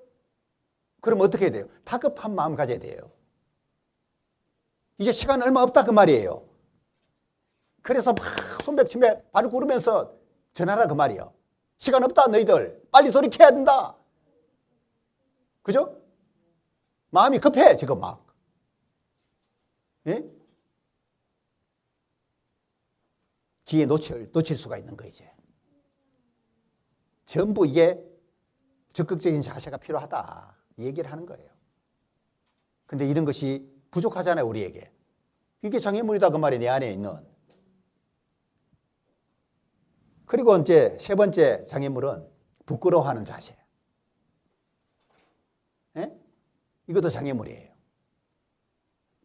그럼 어떻게 해야 돼요? 다급한 마음 가져야 돼요. 이제 시간 얼마 없다 그 말이에요. 그래서 막 손뼉치며 발을 구르면서 전하라 그 말이에요. 시간 없다 너희들. 빨리 돌이켜야 된다. 그죠? 마음이 급해 지금 막. 예? 기회 놓칠 수가 있는 거 이제. 전부 이게 적극적인 자세가 필요하다. 이 얘기를 하는 거예요. 근데 이런 것이 부족하잖아요 우리에게. 이게 장애물이다 그 말이 내 안에 있는. 그리고 이제 세 번째 장애물은 부끄러워하는 자세. 예? 이것도 장애물이에요.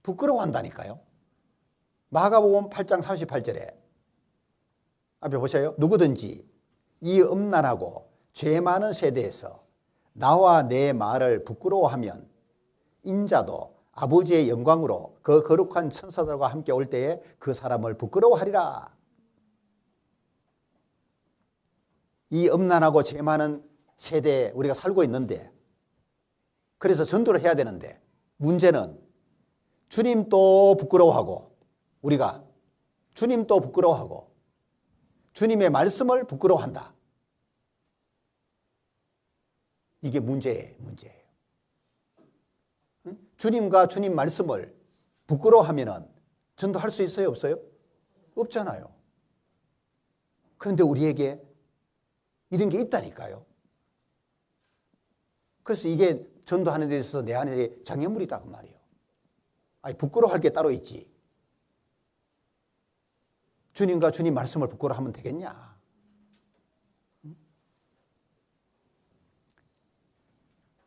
부끄러워한다니까요. 마가복음 8장 38절에 앞에 보세요. 누구든지 이 음란하고 죄 많은 세대에서 나와 내 말을 부끄러워하면 인자도 아버지의 영광으로 그 거룩한 천사들과 함께 올 때에 그 사람을 부끄러워하리라. 이 음란하고 죄 많은 세대에 우리가 살고 있는데, 그래서 전도를 해야 되는데, 문제는 주님 또 부끄러워하고, 우리가 주님 또 부끄러워하고 주님의 말씀을 부끄러워한다. 이게 문제예요. 주님과 주님 말씀을 부끄러워하면 전도할 수 있어요? 없어요? 없잖아요. 그런데 우리에게 이런 게 있다니까요. 그래서 이게 전도하는 데 있어서 내 안에 장애물이다 그 말이에요. 아니, 부끄러워할 게 따로 있지. 주님과 주님 말씀을 부끄러워하면 되겠냐?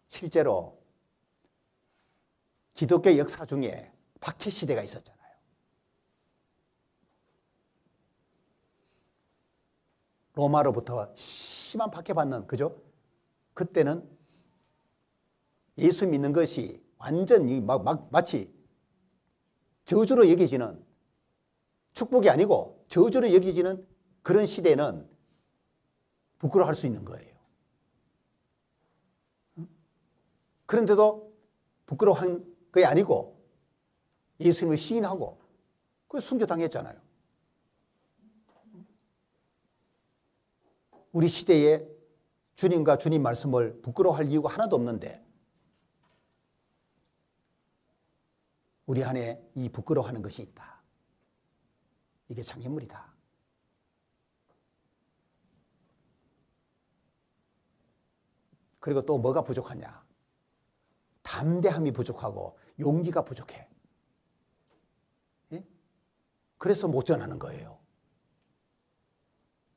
실제로 기독교 역사 중에 박해 시대가 있었잖아요. 로마로부터 심한 박해받는, 그죠? 그때는 예수 믿는 것이 완전히 마치 저주로 여겨지는, 축복이 아니고 저주로 여겨지는 그런 시대는 부끄러워할 수 있는 거예요. 그런데도 부끄러워한 게 아니고 예수님을 시인하고 그래서 순교당했잖아요. 우리 시대에 주님과 주님 말씀을 부끄러워할 이유가 하나도 없는데 우리 안에 이 부끄러워하는 것이 있다. 이게 장애물이다. 그리고 또 뭐가 부족하냐? 담대함이 부족하고 용기가 부족해. 예? 그래서 못 전하는 거예요.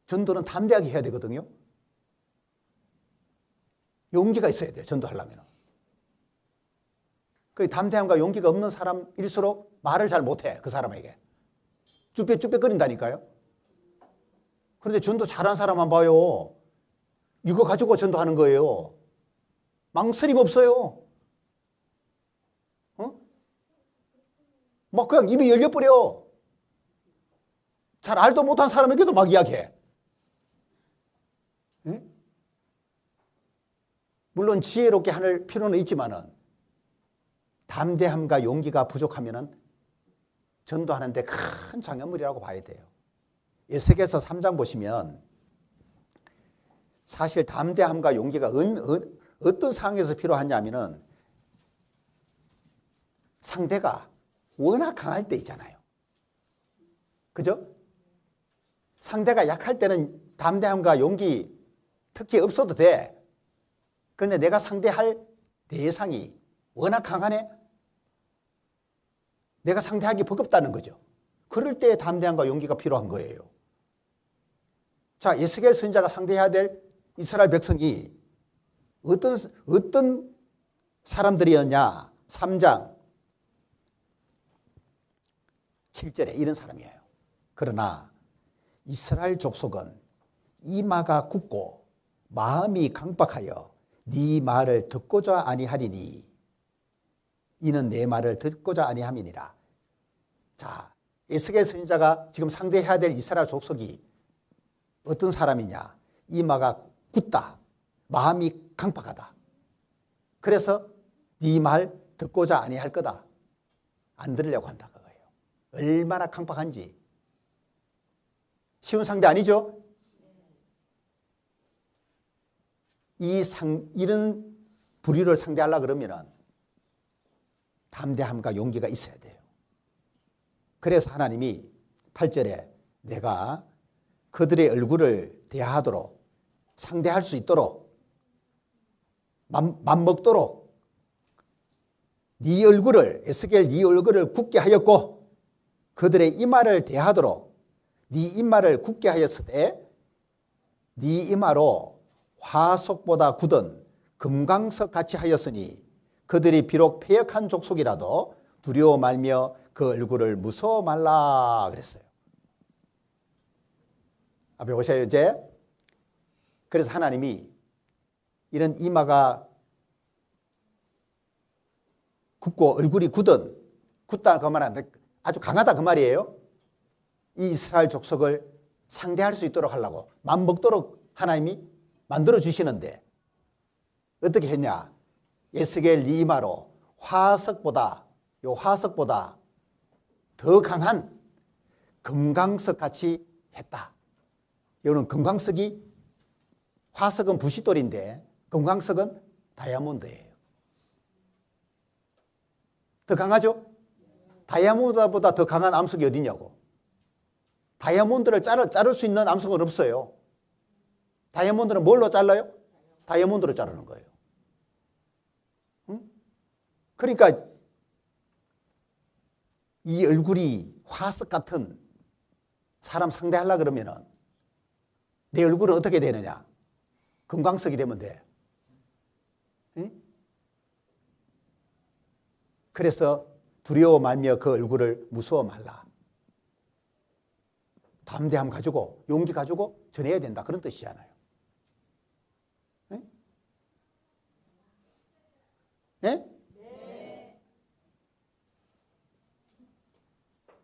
전도는 담대하게 해야 되거든요. 용기가 있어야 돼요. 전도하려면. 그 담대함과 용기가 없는 사람일수록 말을 잘 못해. 그 사람에게. 쭈뼛쭈뼛거린다니까요. 그런데 전도 잘하는 사람만 봐요. 이거 가지고 전도하는 거예요. 망설임 없어요. 막 그냥 입이 열려버려. 잘 알도 못한 사람에게도 막 이야기해. 예? 물론 지혜롭게 할 필요는 있지만은 담대함과 용기가 부족하면은 전도하는데 큰 장애물이라고 봐야 돼요. 에스겔서 3장 보시면 사실 담대함과 용기가 어떤 상황에서 필요하냐면은 상대가 워낙 강할 때 있잖아요. 그죠? 상대가 약할 때는 담대함과 용기 특히 없어도 돼. 그런데 내가 상대할 대상이 워낙 강하네? 내가 상대하기 버겁다는 거죠. 그럴 때 담대함과 용기가 필요한 거예요. 자, 에스겔 선지자가 상대해야 될 이스라엘 백성이 어떤 사람들이었냐? 3장 7절에 이런 사람이에요. 그러나 이스라엘 족속은 이마가 굽고 마음이 강박하여 네 말을 듣고자 아니하리니 이는 내 말을 듣고자 아니함이니라. 자, 에스겔 선지자가 지금 상대해야 될 이스라엘 족속이 어떤 사람이냐? 이마가 굳다. 마음이 강박하다. 그래서 네 말 듣고자 아니할 거다. 안 들으려고 한다 그거예요. 얼마나 강박한지. 쉬운 상대 아니죠? 이런 부류를 상대하려고 그러면은 담대함과 용기가 있어야 돼요. 그래서 하나님이 8절에 내가 그들의 얼굴을 대하도록 상대할 수 있도록 맘먹도록 네 얼굴을 에스겔 네 얼굴을 굳게 하였고 그들의 이마를 대하도록 네 이마를 굳게 하였으되 네 이마로 화석보다 굳은 금강석 같이 하였으니 그들이 비록 패역한 족속이라도 두려워 말며 그 얼굴을 무서워 말라 그랬어요. 앞에 보세요 이제. 그래서 하나님이 이런 이마가 굳고 얼굴이 굳다 그 말은 아주 강하다 그 말이에요. 이 이스라엘 족속을 상대할 수 있도록 하려고 맘먹도록 하나님이 만들어 주시는데 어떻게 했냐? 에스겔 이 이마로 화석보다 더 강한 금강석 같이 했다. 이거는 금강석이 화석은 부싯돌인데 금강석은 다이아몬드예요. 더 강하죠? 다이아몬드보다 더 강한 암석이 어디냐고. 다이아몬드를 자를 수 있는 암석은 없어요. 다이아몬드는 뭘로 잘라요? 다이아몬드로 자르는 거예요. 응? 그러니까 이 얼굴이 화석 같은 사람 상대하려고 그러면은 내 얼굴은 어떻게 되느냐? 금강석이 되면 돼. 응? 그래서 두려워 말며 그 얼굴을 무서워 말라. 담대함 가지고 용기 가지고 전해야 된다. 그런 뜻이잖아요. 네? 네? 네.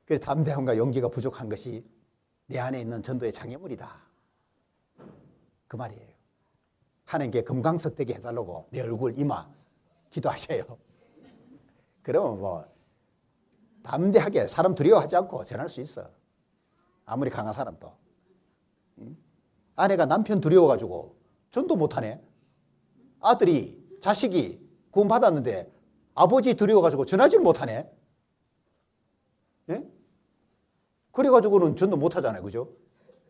그래서 담대함과 용기가 부족한 것이 내 안에 있는 전도의 장애물이다. 그 말이에요. 하나님께 금강석 되게 해달라고 내 얼굴, 이마 기도하셔요. 그러면 뭐 담대하게 사람 두려워하지 않고 전할 수 있어. 아무리 강한 사람도. 아내가 남편 두려워가지고 전도 못하네. 아들이 자식이 구원 받았는데 아버지 두려워가지고 전하지를 못하네. 예? 그래가지고는 전도 못하잖아요. 그죠?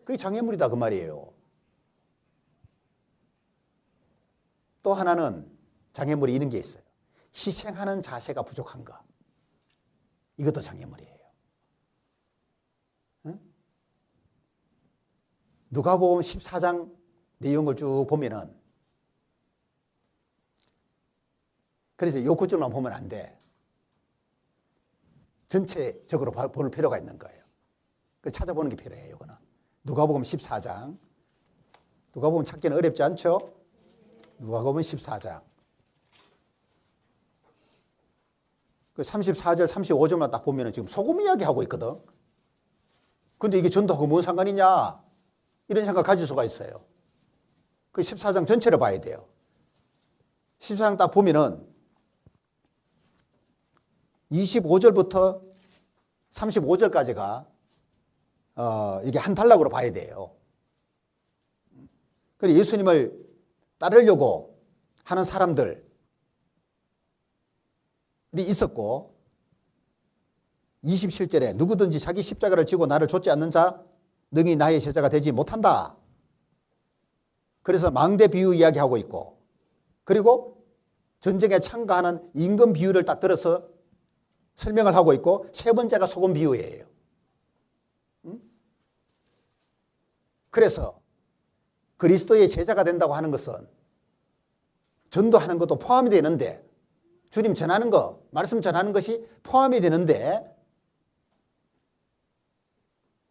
그게 장애물이다 그 말이에요. 또 하나는 장애물이 이런 게 있어요. 희생하는 자세가 부족한 거. 이것도 장애물이에요. 응? 누가복음 14장 내용을 쭉 보면은 그래서 요 구절만 보면 안 돼. 전체적으로 볼 필요가 있는 거예요. 그래서 찾아보는 게 필요해요. 이거는 누가복음 14장. 누가복음 찾기는 어렵지 않죠? 누가복음 14장. 그 34절, 35절만 딱 보면 지금 소금 이야기 하고 있거든. 근데 이게 전도하고 뭔 상관이냐? 이런 생각 가질 수가 있어요. 그 14장 전체를 봐야 돼요. 14장 딱 보면은 25절부터 35절까지가 이게 한 단락으로 봐야 돼요. 그래서 예수님을 따르려고 하는 사람들이 있었고 27절에 누구든지 자기 십자가를 지고 나를 좇지 않는 자 능히 나의 제자가 되지 못한다. 그래서 망대 비유 이야기하고 있고 그리고 전쟁에 참가하는 임금 비유를 딱 들어서 설명을 하고 있고 세 번째가 소금 비유예요. 그래서 그리스도의 제자가 된다고 하는 것은 전도하는 것도 포함이 되는데 주님 전하는 거, 말씀 전하는 것이 포함이 되는데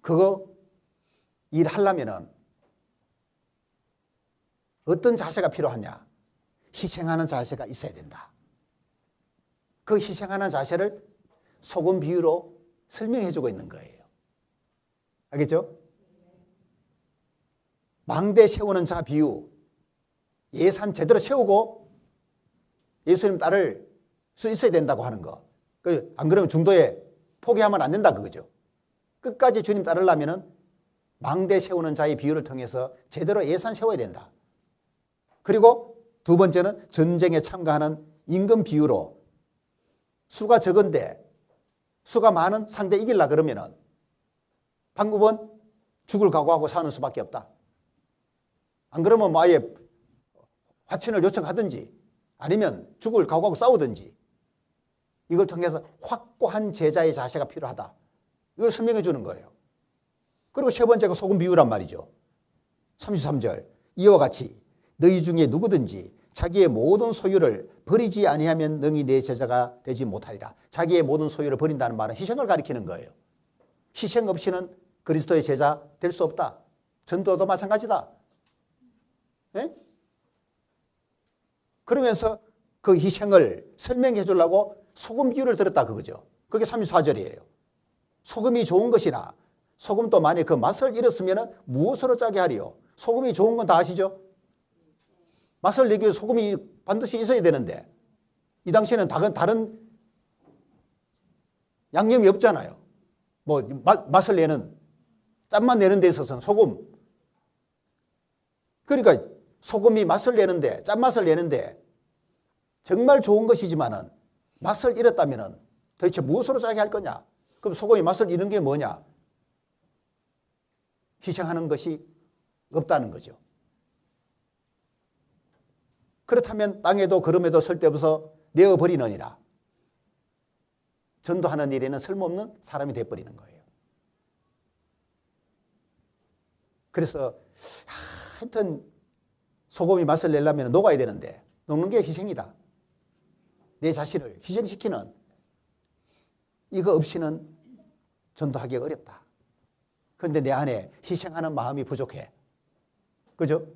그거 일하려면은 어떤 자세가 필요하냐? 희생하는 자세가 있어야 된다. 그 희생하는 자세를 소금 비유로 설명해 주고 있는 거예요. 알겠죠? 망대 세우는 자 비유. 예산 제대로 세우고 예수님 따를 수 있어야 된다고 하는 거. 안 그러면 중도에 포기하면 안 된다 그거죠. 끝까지 주님 따르려면은 망대 세우는 자의 비유를 통해서 제대로 예산 세워야 된다. 그리고 두 번째는 전쟁에 참가하는 임금 비유로 수가 적은데 수가 많은 상대 이기려고 그러면은 방법은 죽을 각오하고 사는 수밖에 없다. 안 그러면 뭐 아예 화친을 요청하든지 아니면 죽을 각오하고 싸우든지 이걸 통해서 확고한 제자의 자세가 필요하다. 이걸 설명해 주는 거예요. 그리고 세 번째가 소금 비유란 말이죠. 33절 이와 같이 너희 중에 누구든지 자기의 모든 소유를 버리지 아니하면 능히 내 제자가 되지 못하리라. 자기의 모든 소유를 버린다는 말은 희생을 가리키는 거예요. 희생 없이는 그리스도의 제자 될 수 없다. 전도도 마찬가지다. 네? 그러면서 그 희생을 설명해 주려고 소금 비유를 들었다 그거죠. 그게 34절이에요. 소금이 좋은 것이나 소금도 만약 그 맛을 잃었으면 무엇으로 짜게 하리요? 소금이 좋은 건 다 아시죠? 맛을 내기 위해 소금이 반드시 있어야 되는데 이 당시에는 다른 양념이 없잖아요. 뭐 맛을 내는 짠맛 내는 데 있어서는 소금. 그러니까 소금이 맛을 내는데 짠맛을 내는데 정말 좋은 것이지만은 맛을 잃었다면은 도대체 무엇으로 짜게 할 거냐? 그럼 소금이 맛을 잃는 게 뭐냐? 희생하는 것이 없다는 거죠. 그렇다면 땅에도 걸음에도 쓸데없어 내어버리느니라. 전도하는 일에는 쓸모없는 사람이 돼버리는 거예요. 그래서 하여튼 소금이 맛을 내려면 녹아야 되는데 녹는 게 희생이다. 내 자신을 희생시키는 이거 없이는 전도하기가 어렵다. 그런데 내 안에 희생하는 마음이 부족해. 그죠?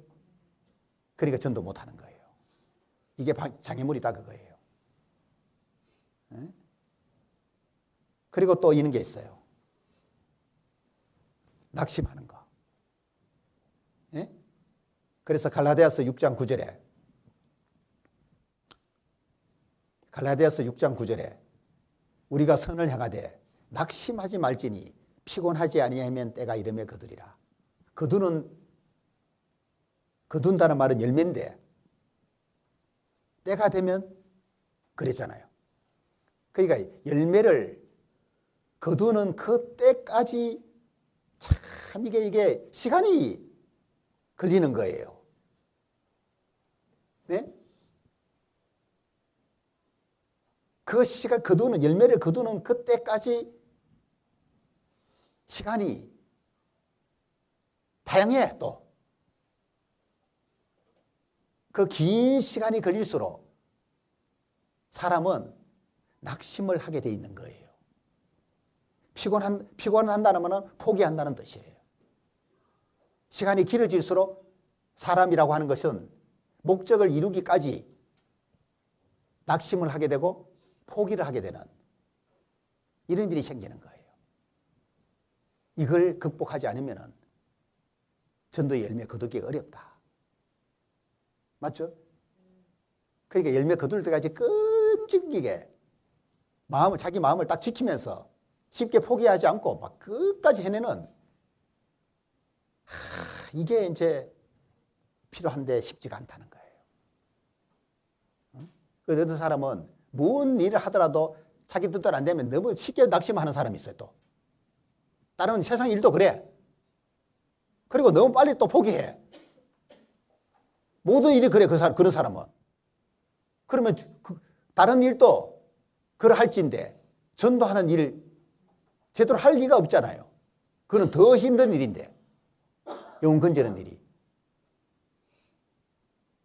그러니까 전도 못하는 거예요. 이게 장애물이다 그거예요. 그리고 또 이런 게 있어요. 낙심하는 거. 예? 그래서 갈라디아서 6장 9절에 우리가 선을 향하되 낙심하지 말지니 피곤하지 아니하면 때가 이르매 거두리라. 거둔다는 말은 열매인데 때가 되면 그랬잖아요. 그러니까 열매를 거두는 그 때까지 참 이게 시간이 걸리는 거예요. 네? 그 시간 열매를 거두는 그 때까지 시간이 다양해 또. 그 긴 시간이 걸릴수록 사람은 낙심을 하게 돼 있는 거예요. 피곤한다는 말은 포기한다는 뜻이에요. 시간이 길어질수록 사람이라고 하는 것은 목적을 이루기까지 낙심을 하게 되고 포기를 하게 되는 이런 일이 생기는 거예요. 이걸 극복하지 않으면 전도의 열매 거두기가 어렵다. 맞죠? 그러니까 열매 거둘 때까지 끈질기게 자기 마음을 딱 지키면서 쉽게 포기하지 않고 막 끝까지 해내는 이게 이제 필요한데 쉽지가 않다는 거예요. 어떤 사람은 무슨 일을 하더라도 자기 뜻대로 안 되면 너무 쉽게 낙심하는 사람이 있어요. 또 다른 세상 일도 그래. 그리고 너무 빨리 또 포기해. 모든 일이 그래. 그런 사람은. 그러면 다른 일도 그러할진데 전도하는 일 제대로 할 리가 없잖아요. 그건 더 힘든 일인데 영혼 건지는 일이.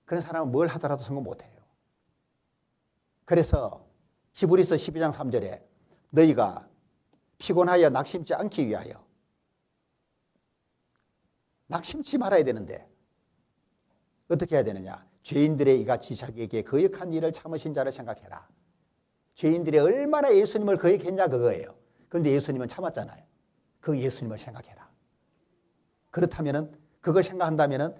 그런 사람은 뭘 하더라도 성공 못해요. 그래서 히브리서 12장 3절에 너희가 피곤하여 낙심치 않기 위하여 낙심치 말아야 되는데 어떻게 해야 되느냐? 죄인들의 이같이 자기에게 거역한 일을 참으신 자를 생각해라. 죄인들이 얼마나 예수님을 거역했냐 그거예요. 그런데 예수님은 참았잖아요. 그 예수님을 생각해라. 그렇다면은 그걸 생각한다면은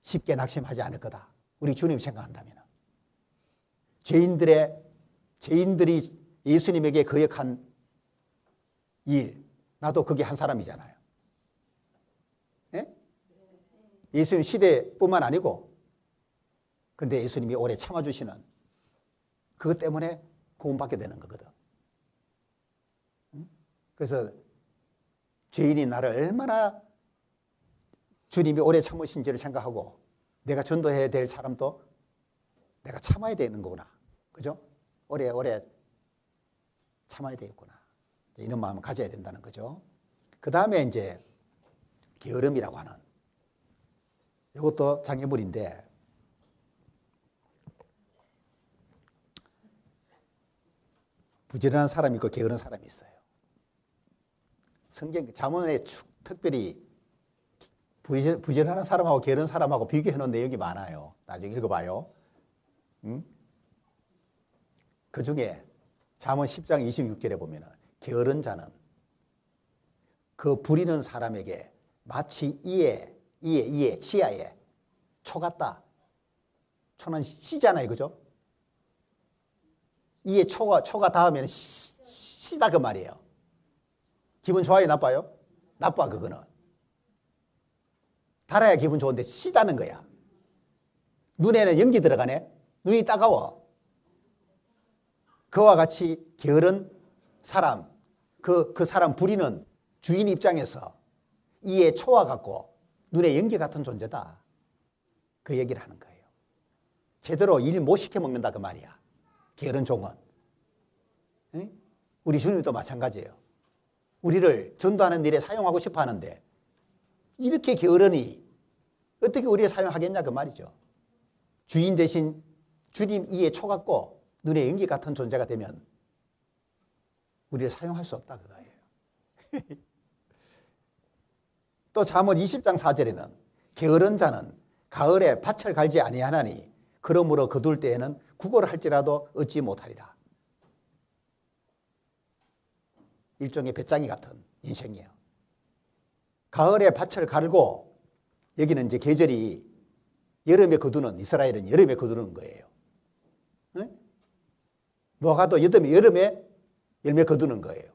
쉽게 낙심하지 않을 거다. 우리 주님 생각한다면은. 죄인들이 예수님에게 거역한 일, 나도 그게 한 사람이잖아요. 예? 예수님 시대뿐만 아니고, 근데 예수님이 오래 참아주시는 그것 때문에 구원받게 되는 거거든. 그래서 죄인이 나를 얼마나 주님이 오래 참으신지를 생각하고 내가 전도해야 될 사람도 내가 참아야 되는 거구나. 그죠? 오래 참아야 되겠구나. 이런 마음을 가져야 된다는 거죠. 그 다음에 이제 게으름이라고 하는 이것도 장애물인데 부지런한 사람이 있고 게으른 사람이 있어요. 성경 잠언에 특별히 부지런한 사람하고 게으른 사람하고 비교해 놓은 내용이 많아요. 나중에 읽어봐요. 그 중에 잠언 10장 26절에 보면 게으른 자는 그 부리는 사람에게 마치 치아에 초 같다. 초는 씨잖아요. 그죠? 이에 초가 닿으면 씨다 그 말이에요. 기분 좋아요? 나빠요? 나빠 그거는. 달아야 기분 좋은데 씨다는 거야. 눈에는 연기 들어가네. 눈이 따가워. 그와 같이 게으른 사람, 그 사람 부리는 주인 입장에서 이에 초와 같고 눈에 연기 같은 존재다. 그 얘기를 하는 거예요. 제대로 일 못 시켜 먹는다 그 말이야. 게으른 종은. 우리 주님도 마찬가지예요. 우리를 전도하는 일에 사용하고 싶어 하는데 이렇게 게으르니 어떻게 우리를 사용하겠냐 그 말이죠. 주인 대신 주님 이에 초 같고 눈에 연기 같은 존재가 되면 우리를 사용할 수 없다 그거예요. 또 잠언 20장 4절에는 게으른 자는 가을에 밭을 갈지 아니하나니 그러므로 거둘 때에는 국어를 할지라도 얻지 못하리라. 일종의 배짱이 같은 인생이에요. 가을에 밭을 갈고 여기는 이제 계절이 여름에 거두는 이스라엘은 여름에 거두는 거예요. 뭐가도 여름에 열매 거두는 거예요.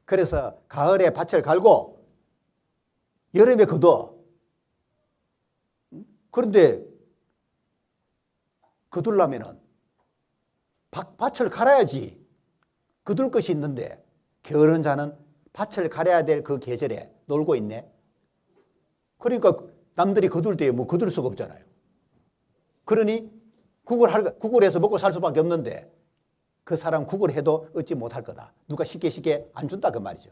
그래서 가을에 밭을 갈고 여름에 거둬. 그런데 거두려면은 밭을 갈아야지 거둘 것이 있는데 게으른 자는 밭을 갈아야 될 그 계절에 놀고 있네. 그러니까 남들이 거둘 때에 뭐 거둘 수가 없잖아요. 그러니 국을 해서 먹고 살 수밖에 없는데 그 사람 국을 해도 얻지 못할 거다. 누가 쉽게 안 준다 그 말이죠.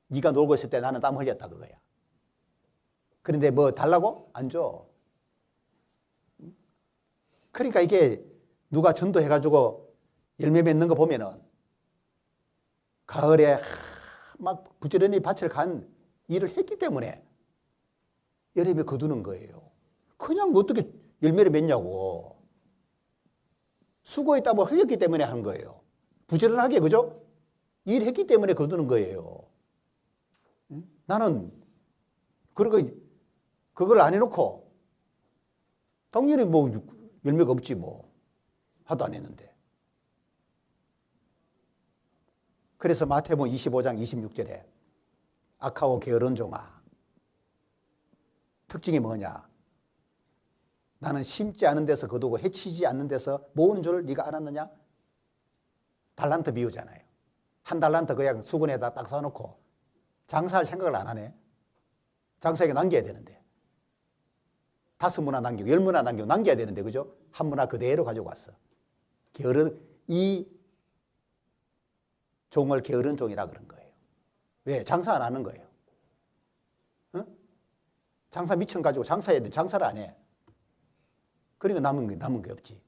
네가 놀고 있을 때 나는 땀 흘렸다 그거야. 그런데 뭐 달라고? 안 줘. 그러니까 이게 누가 전도해가지고 열매 맺는 거 보면은 가을에 막 부지런히 밭을 간 일을 했기 때문에 여름에 거두는 거예요. 그냥 뭐 어떻게 열매를 맺냐고. 수고했다 뭐 흘렸기 때문에 한 거예요. 부지런하게 그죠? 일했기 때문에 거두는 거예요. 나는 그걸 안 해놓고 당연히 뭐 열매가 없지 뭐. 하도 안 했는데. 그래서 마태복음 25장 26절에 악하고 게으른 종아 특징이 뭐냐? 나는 심지 않은 데서 거두고 해치지 않는 데서 모은 줄 네가 알았느냐? 달란트 비유잖아요. 한 달란트 그냥 수건에다 딱 써놓고 장사할 생각을 안 하네. 장사에게 남겨야 되는데 5문화 남기고 10문화 남기고 남겨야 되는데 그죠? 한 문화 그대로 가지고 왔어. 이 종을 게으른 종이라 그런 거예요. 왜? 장사 안 하는 거예요. 장사 미천 가지고 장사해야 돼. 장사를 안 해. 그러니까 남은 게 없지.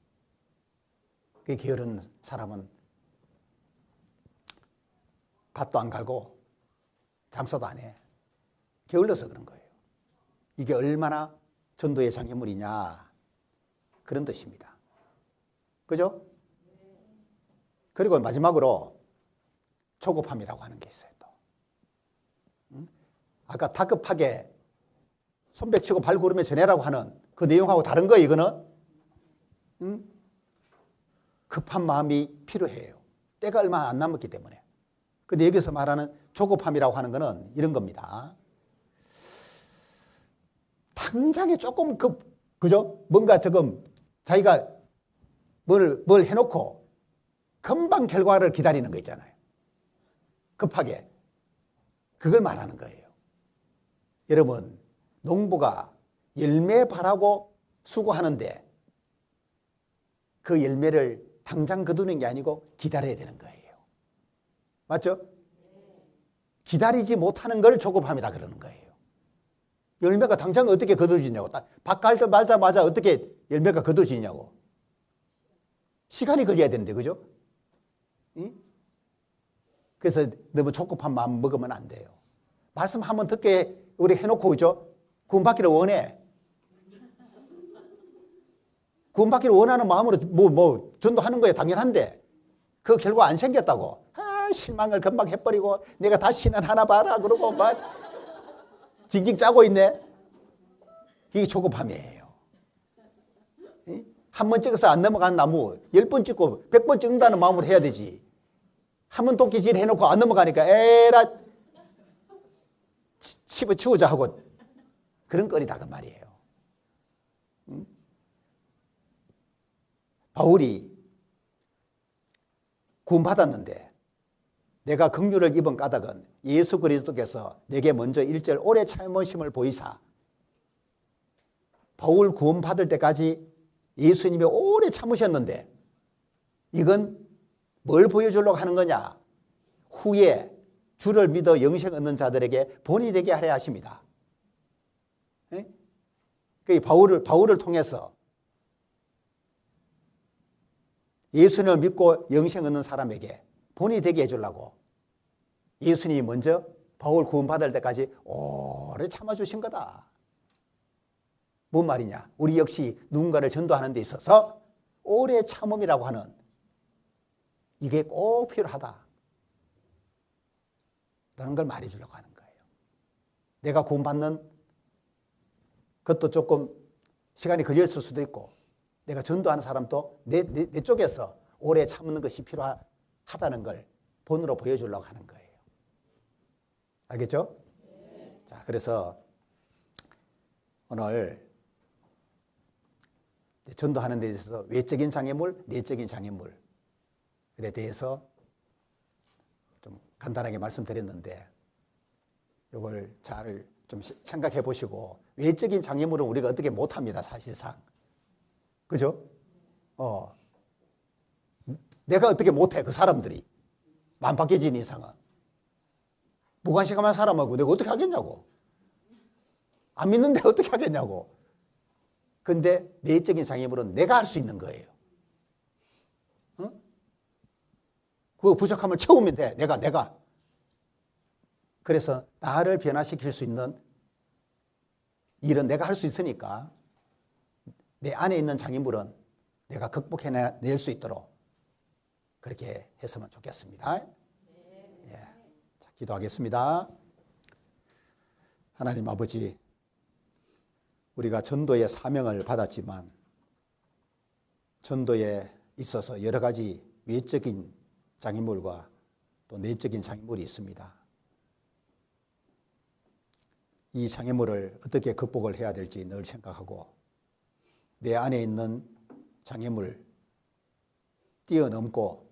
그 게으른 사람은 밭도 안 갈고 장사도 안 해. 게을러서 그런 거예요. 이게 얼마나 전도의 장애물이냐 그런 뜻입니다. 그죠? 그리고 마지막으로 조급함이라고 하는 게 있어요. 또. 아까 다급하게 손뼉치고 발구르며 전해라고 하는 그 내용하고 다른 거예요. 이거는 급한 마음이 필요해요. 때가 얼마 안 남았기 때문에. 근데 여기서 말하는 조급함이라고 하는 거는 이런 겁니다. 당장에 조금 그죠? 뭔가 조금 자기가 뭘 해놓고 금방 결과를 기다리는 거 있잖아요. 급하게. 그걸 말하는 거예요. 여러분, 농부가 열매 바라고 수고하는데 그 열매를 당장 거두는 게 아니고 기다려야 되는 거예요. 맞죠? 기다리지 못하는 걸 조급함이라 그러는 거예요. 열매가 당장 어떻게 거둬지냐고. 밭 갈 때 말자마자 어떻게 열매가 거둬지냐고. 시간이 걸려야 되는데, 그죠? 그래서 너무 조급한 마음 먹으면 안 돼요. 말씀 한번 듣게 우리 해놓고, 그죠? 구원받기를 원해. 구원받기를 원하는 마음으로 전도하는 거에 당연한데, 그 결과 안 생겼다고. 실망을 금방 해버리고, 내가 다시는 하나 봐라. 그러고 막, 징징 짜고 있네. 이게 조급함이에요. 한 번 찍어서 안 넘어간 나무 10번 찍고 100번 찍는다는 마음으로 해야 되지. 한 번 도끼질 해놓고 안 넘어가니까 에라 치우자 하고 그런 꼴이다 그 말이에요. 바울이 구원받았는데 내가 긍휼을 입은 까닭은 예수 그리스도께서 내게 먼저 1절 오래 참으심을 보이사. 바울 구원받을 때까지 예수님이 오래 참으셨는데 이건 뭘 보여주려고 하는 거냐? 후에 주를 믿어 영생 얻는 자들에게 본이 되게 하려 하십니다. 그 바울을 통해서 예수님을 믿고 영생 얻는 사람에게 본이 되게 해주려고 예수님이 먼저 바울 구원받을 때까지 오래 참아주신 거다. 뭔 말이냐? 우리 역시 누군가를 전도하는 데 있어서 오래 참음이라고 하는 이게 꼭 필요하다 라는 걸 말해주려고 하는 거예요. 내가 구원받는 것도 조금 시간이 걸렸을 수도 있고 내가 전도하는 사람도 내 쪽에서 오래 참는 것이 필요하다는 걸 본으로 보여주려고 하는 거예요. 알겠죠? 자, 그래서 오늘 전도하는 데 있어서 외적인 장애물, 내적인 장애물에 대해서 좀 간단하게 말씀드렸는데 이걸 잘 좀 생각해 보시고 외적인 장애물은 우리가 어떻게 못합니다. 사실상. 그죠? 내가 어떻게 못해 그 사람들이 만박해진 이상은 무관심한 사람하고 내가 어떻게 하겠냐고. 안 믿는데 어떻게 하겠냐고. 근데 내적인 장애물은 내가 할 수 있는 거예요. 그 부족함을 채우면 돼. 내가. 그래서 나를 변화시킬 수 있는 일은 내가 할 수 있으니까 내 안에 있는 장애물은 내가 극복해낼 수 있도록 그렇게 했으면 좋겠습니다. 예. 자, 기도하겠습니다. 하나님 아버지, 우리가 전도의 사명을 받았지만 전도에 있어서 여러 가지 외적인 장애물과 또 내적인 장애물이 있습니다. 이 장애물을 어떻게 극복을 해야 될지 늘 생각하고 내 안에 있는 장애물 뛰어넘고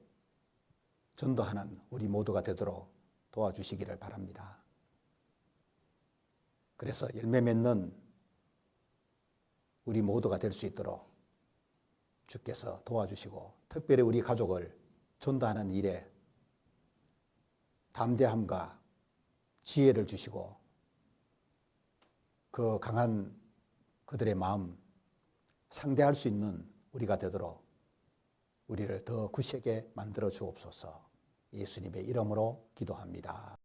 전도하는 우리 모두가 되도록 도와주시기를 바랍니다. 그래서 열매 맺는 우리 모두가 될 수 있도록 주께서 도와주시고 특별히 우리 가족을 전도하는 일에 담대함과 지혜를 주시고 그 강한 그들의 마음 상대할 수 있는 우리가 되도록 우리를 더 굳세게 만들어 주옵소서. 예수님의 이름으로 기도합니다.